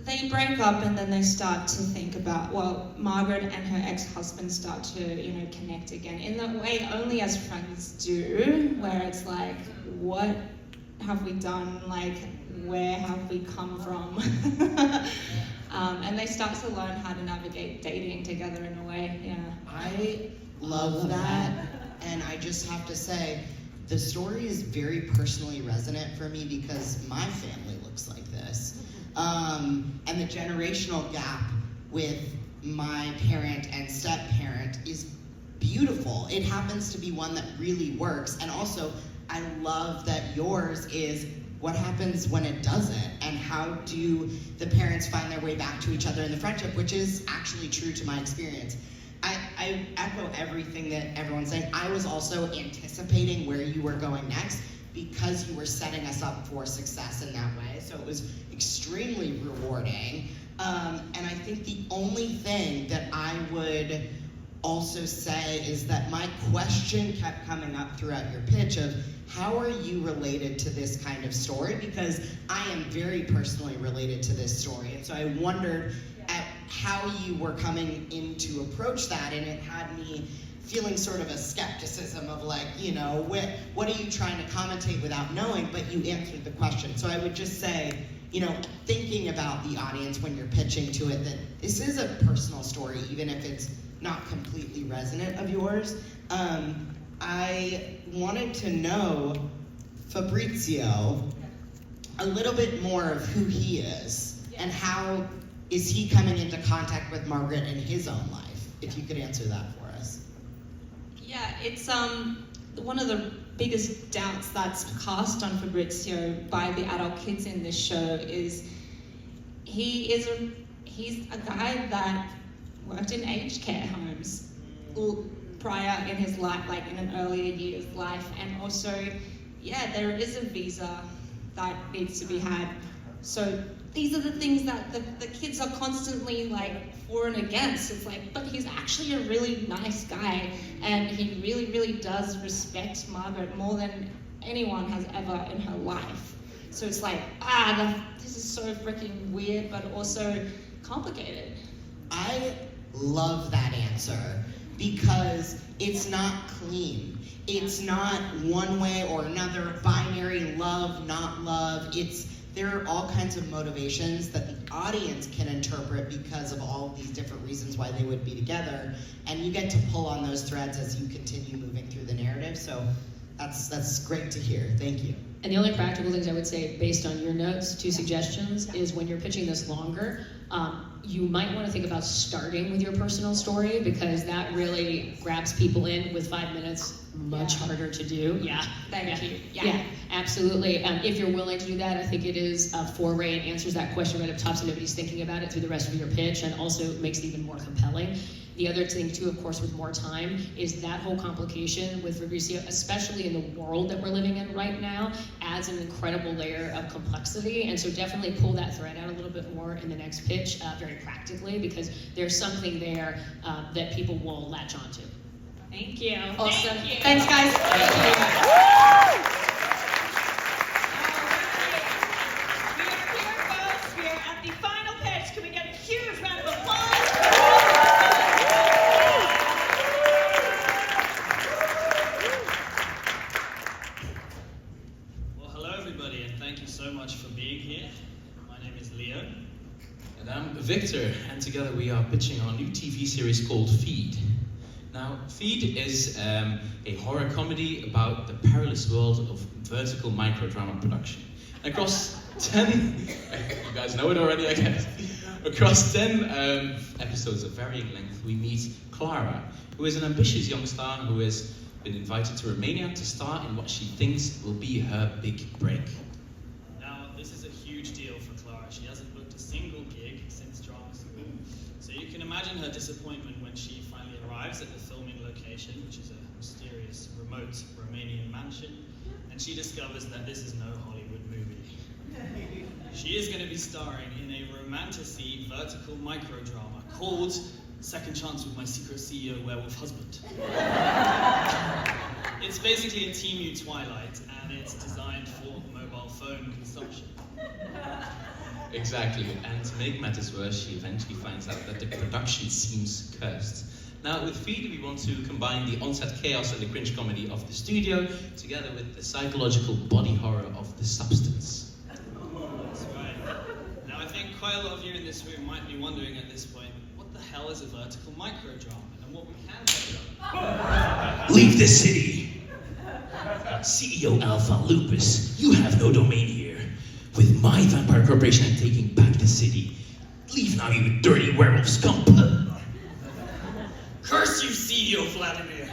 They break up, and then they start to think about, Margaret and her ex-husband start to, connect again in the way only as friends do, where it's like, what have we done? Like, where have we come from? And they start to learn how to navigate dating together in a way, yeah. I love that, and I just have to say, the story is very personally resonant for me because my family looks like this. And the generational gap with my parent and step-parent is beautiful. It happens to be one that really works. And also, I love that yours is what happens when it doesn't, and how do the parents find their way back to each other in the friendship, which is actually true to my experience. I I echo everything that everyone's saying. I was also anticipating where you were going next because you were setting us up for success in that way. So it was extremely rewarding. And I think the only thing that I would also say is that my question kept coming up throughout your pitch of how are you related to this kind of story? Because I am very personally related to this story. And so I wondered at how you were coming in to approach that, and it had me feeling sort of a skepticism of like, you know, what are you trying to commentate without knowing, but you answered the question. So I would just say, you know, thinking about the audience when you're pitching to it, that this is a personal story, even if it's not completely resonant of yours. I wanted to know Fabrizio a little bit more of who he is and how is he coming into contact with Margaret in his own life, if you could answer that for us. Yeah, it's one of the biggest doubts that's cast on Fabrizio by the adult kids in this show is he's a guy that worked in aged care homes prior in his life, like in an earlier year's life, and also, yeah, there is a visa that needs to be had. So these are the things that the kids are constantly like for and against. It's like, but he's actually a really nice guy, and he really, really does respect Margaret more than anyone has ever in her life. So it's like, this is so freaking weird, but also complicated. I love that answer because it's not clean. It's not one way or another, binary, love, not love. There are all kinds of motivations that the audience can interpret because of all of these different reasons why they would be together, and you get to pull on those threads as you continue moving through the narrative, so that's great to hear. Thank you. And the only practical things I would say based on your notes, 2 suggestions, is when you're pitching this longer, you might want to think about starting with your personal story, because that really grabs people in. With 5 minutes, much harder to do. Thank you. Yeah, absolutely. If you're willing to do that, I think it is a foray and answers that question right up top, so nobody's thinking about it through the rest of your pitch, and also makes it even more compelling. The other thing too, of course, with more time, is that whole complication with Fabrizio, especially in the world that we're living in right now, adds an incredible layer of complexity. And so definitely pull that thread out a little bit more in the next pitch, very practically, because there's something there that people will latch onto. Thank you. Awesome. Thank you. Thanks, guys. Thank you. We are here, folks. We are at the final pitch. Can we get a huge round of applause? Well, hello everybody, and thank you so much for being here. My name is Leo. And I'm Victor, and together we are pitching our new TV series called Feed. Now, Feed is a horror comedy about the perilous world of vertical microdrama production. Across 10, you guys know it already, I guess. Across 10 episodes of varying length, we meet Clara, who is an ambitious young star who has been invited to Romania to star in what she thinks will be her big break. Now, this is a huge deal for Clara. She hasn't booked a single gig since Drama School. So you can imagine her disappointment when she finally arrives at the filming location, which is a mysterious, remote Romanian mansion, and she discovers that this is no Hollywood movie. She is going to be starring in a romantasy vertical microdrama called Second Chance with My Secret CEO Werewolf Husband. It's basically a TMU Twilight, and it's designed for mobile phone consumption. Exactly, and to make matters worse, she eventually finds out that the production seems cursed. Now, with Feed, we want to combine the on-set chaos and the cringe comedy of the studio, together with the psychological body horror of the substance. That's right. Now, I think quite a lot of you in this room might be wondering at this point, what the hell is a vertical microdrama? And what we can do. Leave the city. CEO Alpha Lupus, you have no domain here. With my vampire corporation, I'm taking back the city. Leave now, you dirty werewolf scum. Curse you, CEO Vladimir!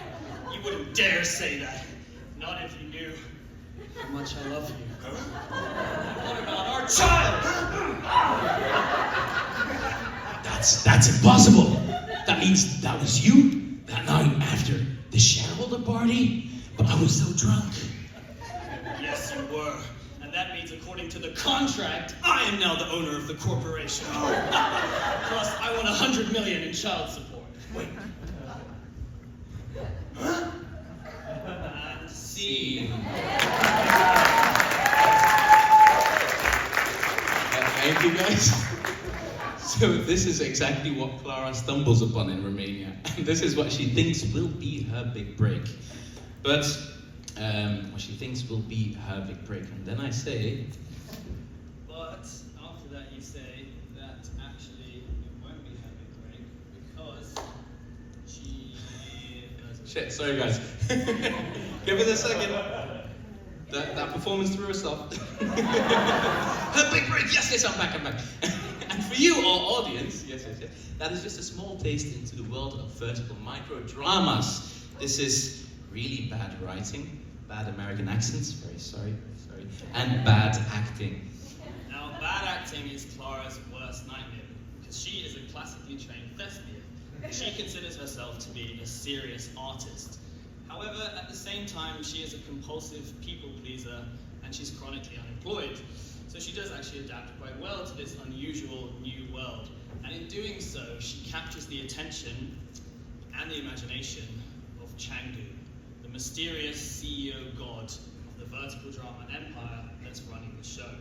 You wouldn't dare say that. Not if you knew how much I love you. What about our child? That's impossible. That means that was you? that night after the shareholder party, but I was so drunk. Yes, you were. And that means, according to the contract, I am now the owner of the corporation. Plus, I want $100 million in child support. Wait. And scene. Thank you, guys. So this is exactly what Clara stumbles upon in Romania. And this is what she thinks will be her big break. But what she thinks will be her big break. And then I say... But after that, you say that actually it won't be her big break because she... Shit, sorry guys. Give it a second. That performance threw us off. Her big break, yes, I'm back. And for you, our audience, yes, that is just a small taste into the world of vertical micro-dramas. This is really bad writing, bad American accents, very sorry, and bad acting. Now, bad acting is Clara's worst nightmare because she is a classically trained thespian. She considers herself to be a serious artist. However, at the same time, she is a compulsive people pleaser and she's chronically unemployed. So she does actually adapt quite well to this unusual new world. And in doing so, she captures the attention and the imagination of Chengdu, the mysterious CEO god of the vertical drama empire that's running the show.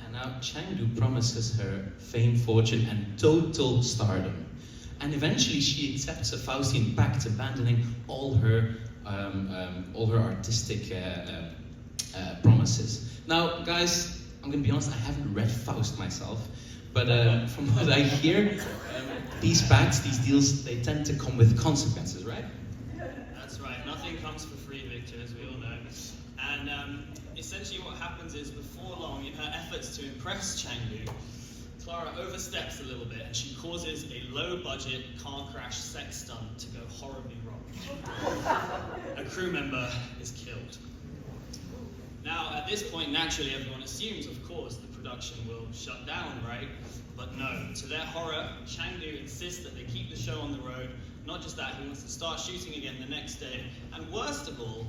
And now Chengdu promises her fame, fortune, and total stardom. And eventually she accepts a Faustian pact, abandoning all her artistic promises. Now, guys, I'm gonna be honest, I haven't read Faust myself, but from what I hear, these pacts, these deals, they tend to come with consequences, right? That's right, nothing comes for free, Victor, as we all know. And essentially what happens is, before long, in her efforts to impress Chengdu, Clara oversteps a little bit and she causes a low-budget car crash sex stunt to go horribly wrong. A crew member is killed. Now, at this point, naturally, everyone assumes, of course, the production will shut down, right? But no. To their horror, Chengdu insists that they keep the show on the road. Not just that, he wants to start shooting again the next day. And worst of all,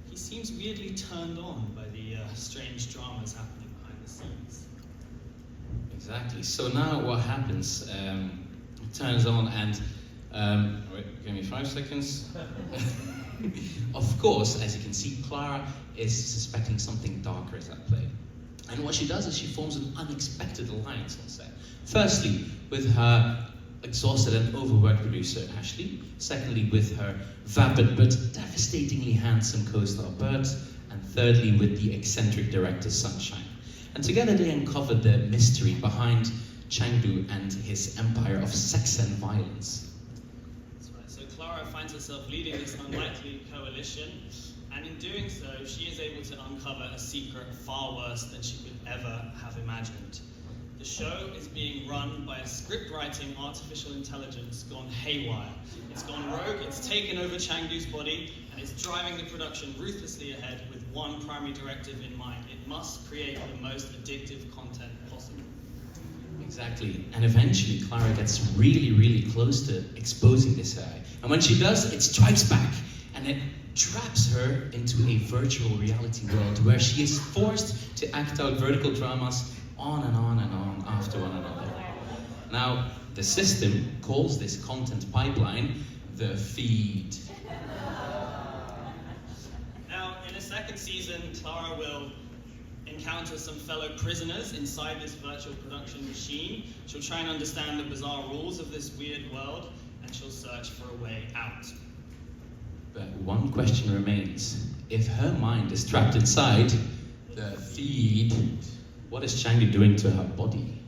he seems weirdly turned on by the strange dramas happening behind the scenes. Exactly. So now what happens? It turns on and... wait, give me 5 seconds. Of course, as you can see, Clara is suspecting something darker is at play. And what she does is she forms an unexpected alliance on set. Firstly, with her exhausted and overworked producer, Ashley. Secondly, with her vapid but devastatingly handsome co-star, Bert. And thirdly, with the eccentric director, Sunshine. And together they uncover the mystery behind Chengdu and his empire of sex and violence. That's right. So Clara finds herself leading this unlikely coalition, and in doing so, she is able to uncover a secret far worse than she could ever have imagined. The show is being run by a script-writing artificial intelligence gone haywire. It's gone rogue, it's taken over Chengdu's body, and it's driving the production ruthlessly ahead with one primary directive in mind. It must create the most addictive content possible. Exactly. And eventually, Clara gets really, really close to exposing this AI. And when she does, it strikes back, and it traps her into a virtual reality world where she is forced to act out vertical dramas on and on and on after one another. Now, the system calls this content pipeline the feed. Now, in a second season, Clara will encounter some fellow prisoners inside this virtual production machine. She'll try and understand the bizarre rules of this weird world, and she'll search for a way out. But one question remains. If her mind is trapped inside the feed, what is Chengdu doing to her body?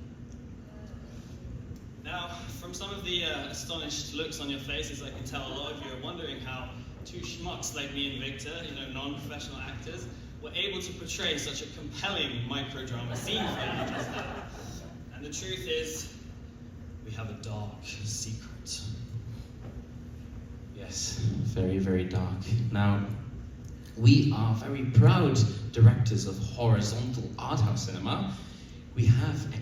Now, from some of the astonished looks on your faces, I can tell a lot of you are wondering how two schmucks like me and Victor, non-professional actors, were able to portray such a compelling microdrama scene for you just now. And the truth is, we have a dark secret. Yes, very, very dark. Now, we are very proud directors of horizontal art house cinema. We have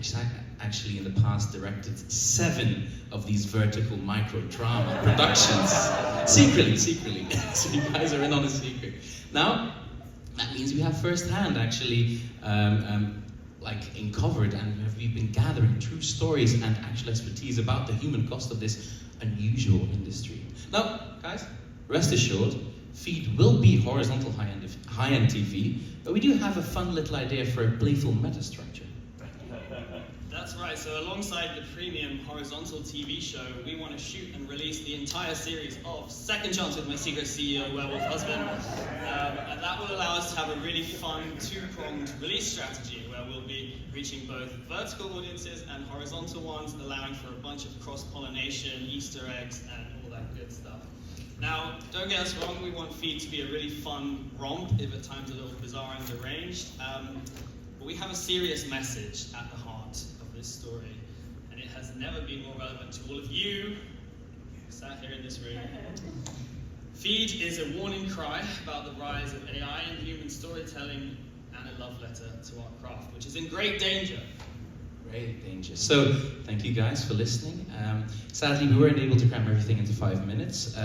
actually in the past directed 7 of these vertical micro drama productions. Secretly. So you guys are in on a secret. Now, that means we have firsthand actually like uncovered, and we've been gathering true stories and actual expertise about the human cost of this unusual industry. Now, guys, rest assured, Feed will be horizontal high-end TV, but we do have a fun little idea for a playful meta-structure. That's right, so alongside the premium horizontal TV show, we want to shoot and release the entire series of Second Chance with My Secret CEO Werewolf Husband. And that will allow us to have a really fun two-pronged release strategy where we'll be reaching both vertical audiences and horizontal ones, allowing for a bunch of cross-pollination, Easter eggs, and all that good stuff. Now, don't get us wrong, we want Feed to be a really fun romp, if at times a little bizarre and deranged. But we have a serious message at the heart of this story, and it has never been more relevant to all of you sat here in this room. Feed is a warning cry about the rise of AI in human storytelling and a love letter to our craft, which is in great danger. Great danger. So, thank you guys for listening. Sadly, we weren't able to cram everything into 5 minutes.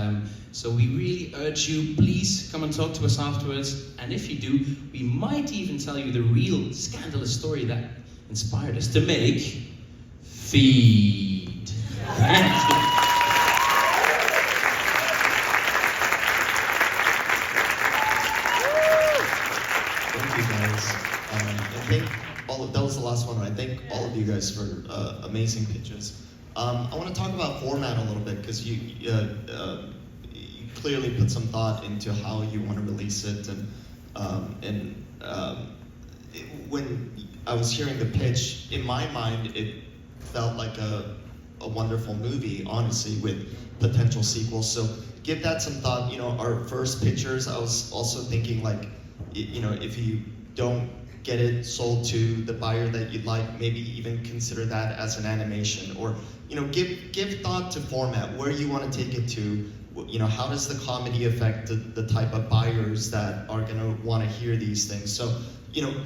So we really urge you, please come and talk to us afterwards. And if you do, we might even tell you the real scandalous story that inspired us to make Feed. Thank you. Thank you guys. That was the last one. I thank all of you guys for amazing pitches. I want to talk about format a little bit because you clearly put some thought into how you want to release it, when I was hearing the pitch, in my mind it felt like a wonderful movie, honestly, with potential sequels. So give that some thought. Our first pictures, I was also thinking like, if you don't get it sold to the buyer that you'd like, maybe even consider that as an animation, or give thought to format, where you want to take it to. How does the comedy affect the type of buyers that are going to want to hear these things? So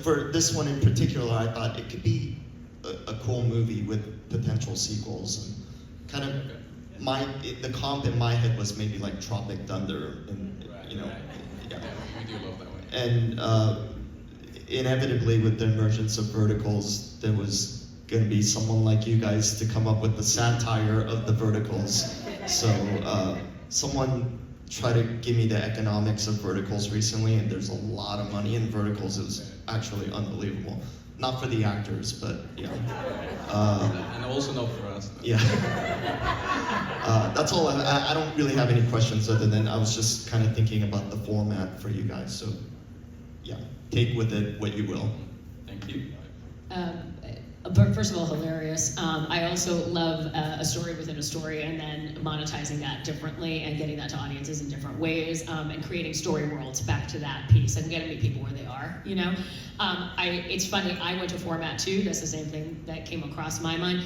for this one in particular, I thought it could be a cool movie with potential sequels, and kind of the comp in my head was maybe like Tropic Thunder, and yeah. We do love that one. And inevitably, with the emergence of verticals, there was going to be someone like you guys to come up with the satire of the verticals. So someone tried to give me the economics of verticals recently, and there's a lot of money in verticals. It was actually unbelievable. Not for the actors, but and also not for us. Yeah. That's all. I don't really have any questions other than I was just kind of thinking about the format for you guys. So yeah, take with it what you will. Thank you. First of all, hilarious. I also love a story within a story, and then monetizing that differently and getting that to audiences in different ways, and creating story worlds back to that piece and getting to meet people where they are, It's funny, I went to format too. That's the same thing that came across my mind.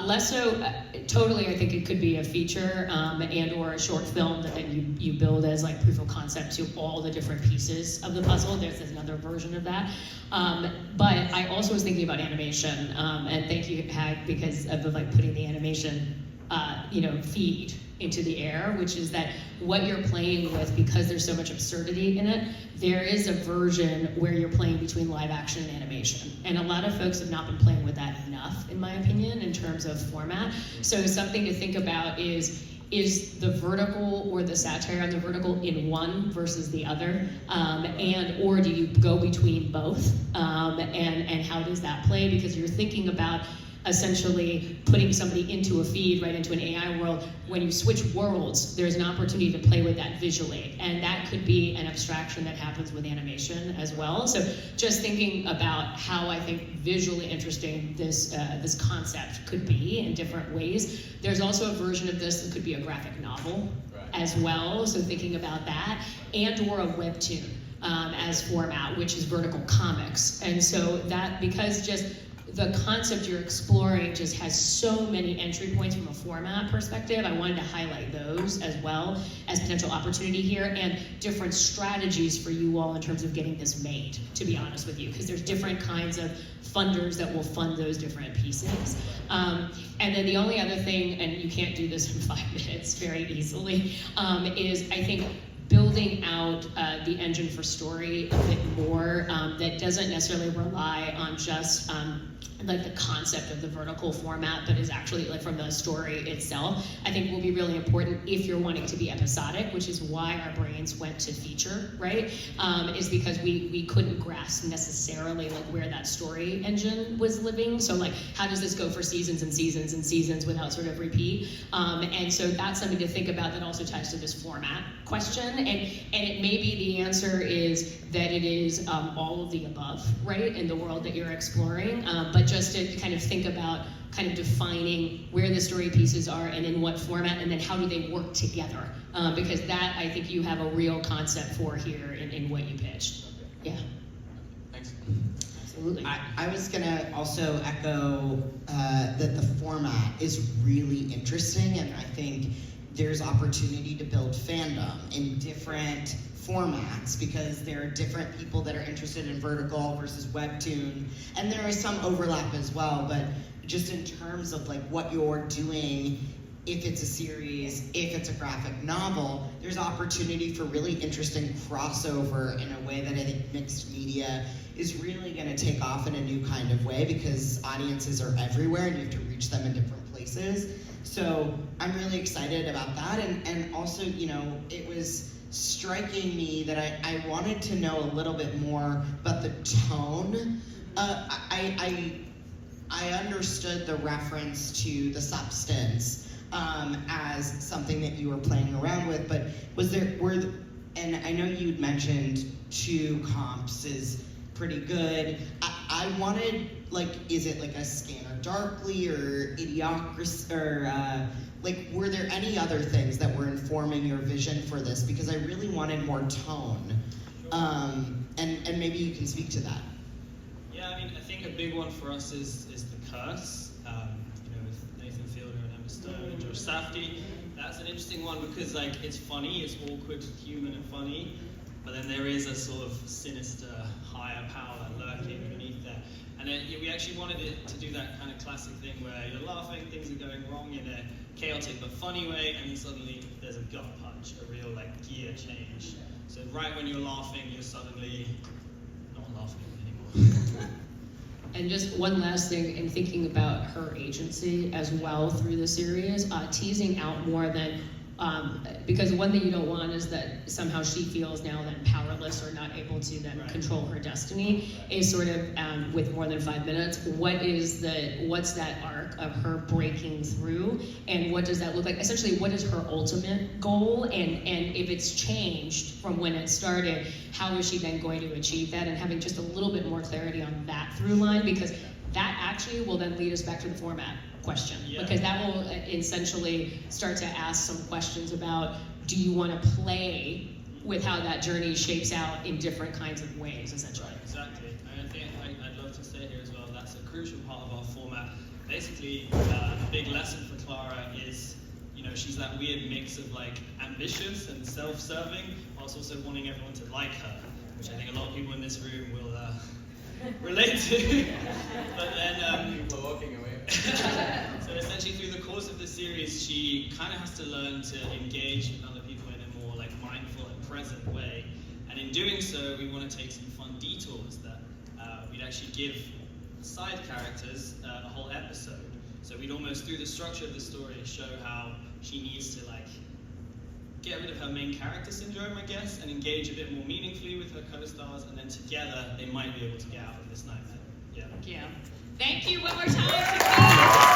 Less so, totally, I think it could be a feature and or a short film that then you build as like proof of concept to all the different pieces of the puzzle. There's another version of that. But I also was thinking about animation, and thank you, Hag, because of like putting the animation, feed into the air, which is that what you're playing with, because there's so much absurdity in it, there is a version where you're playing between live action and animation. And a lot of folks have not been playing with that enough, in my opinion, in terms of format. So something to think about is the vertical or the satire on the vertical in one versus the other, or do you go between both, and how does that play? Because you're thinking about essentially putting somebody into a feed, right into an AI world. When you switch worlds, there's an opportunity to play with that visually, and that could be an abstraction that happens with animation as well. So just thinking about how I think visually interesting this concept could be in different ways. There's also a version of this that could be a graphic novel as well, so thinking about that, and or a webtoon as format, which is vertical comics. And so that, because just the concept you're exploring just has so many entry points from a format perspective. I wanted to highlight those as well as potential opportunity here, and different strategies for you all in terms of getting this made, to be honest with you, because there's different kinds of funders that will fund those different pieces. And then the only other thing, and you can't do this in 5 minutes very easily, is I think building out the engine for story a bit more that doesn't necessarily rely on just like the concept of the vertical format, but is actually like from the story itself, I think will be really important if you're wanting to be episodic, which is why our brains went to feature, right? Is because we couldn't grasp necessarily like where that story engine was living. So like, how does this go for seasons and seasons and seasons without sort of repeat? And so that's something to think about that also ties to this format question. And it may be the answer is that it is all of the above, right? In the world that you're exploring, but just to kind of think about kind of defining where the story pieces are and in what format, and then how do they work together? Because that, I think you have a real concept for here in what you pitched. Yeah. Thanks. Absolutely. I was gonna also echo that the format is really interesting, and I think there's opportunity to build fandom in different formats, because there are different people that are interested in vertical versus webtoon, and there is some overlap as well, but just in terms of like what you're doing, if it's a series, if it's a graphic novel, there's opportunity for really interesting crossover in a way that I think mixed media is really going to take off in a new kind of way, because audiences are everywhere and you have to reach them in different places. So I'm really excited about that, and also, you know, it was striking me that I wanted to know a little bit more about the tone. I understood the reference to the substance as something that you were playing around with, but and I know you'd mentioned 2 comps is pretty good. I wanted, like, is it like a Scanner Darkly or Idiocracy, or like, were there any other things that were informing your vision for this? Because I really wanted more tone, and maybe you can speak to that. Yeah, I mean, I think a big one for us is the curse. You know, with Nathan Fielder and Emma Stone and Josh Safdie. That's an interesting one because, like, it's funny, it's awkward, human, and funny, but then there is a sort of sinister higher power lurking beneath there. And then we actually wanted it to do that kind of classic thing where you're laughing, things are going wrong in a chaotic but funny way, and then suddenly there's a gut punch, a real like gear change. So right when you're laughing, you're suddenly not laughing anymore. And just one last thing, in thinking about her agency as well through the series, teasing out more than, because one thing you don't want is that somehow she feels now then powerless or not able to then control her destiny, is sort of, with more than 5 minutes, what's that arc of her breaking through, and what does that look like? Essentially, what is her ultimate goal, and if it's changed from when it started, how is she then going to achieve that, and having just a little bit more clarity on that through line, because that actually will then lead us back to the format question, because that will essentially start to ask some questions about, do you want to play with how that journey shapes out in different kinds of ways, essentially. Right, exactly. And I think I'd love to say here as well, that's a crucial part of our format. Basically, a big lesson for Clara is, you know, she's that weird mix of like ambitious and self-serving, whilst also wanting everyone to like her, which I think a lot of people in this room will relate to. But then people are walking away. So essentially, through the course of the series, she kind of has to learn to engage with other people in a more like mindful and present way. And in doing so, we want to take some fun detours that we'd actually give side characters a whole episode. So we'd almost, through the structure of the story, show how she needs to like get rid of her main character syndrome, I guess, and engage a bit more meaningfully with her co-stars, and then together they might be able to get out of this nightmare. Yeah. Thank you one more time.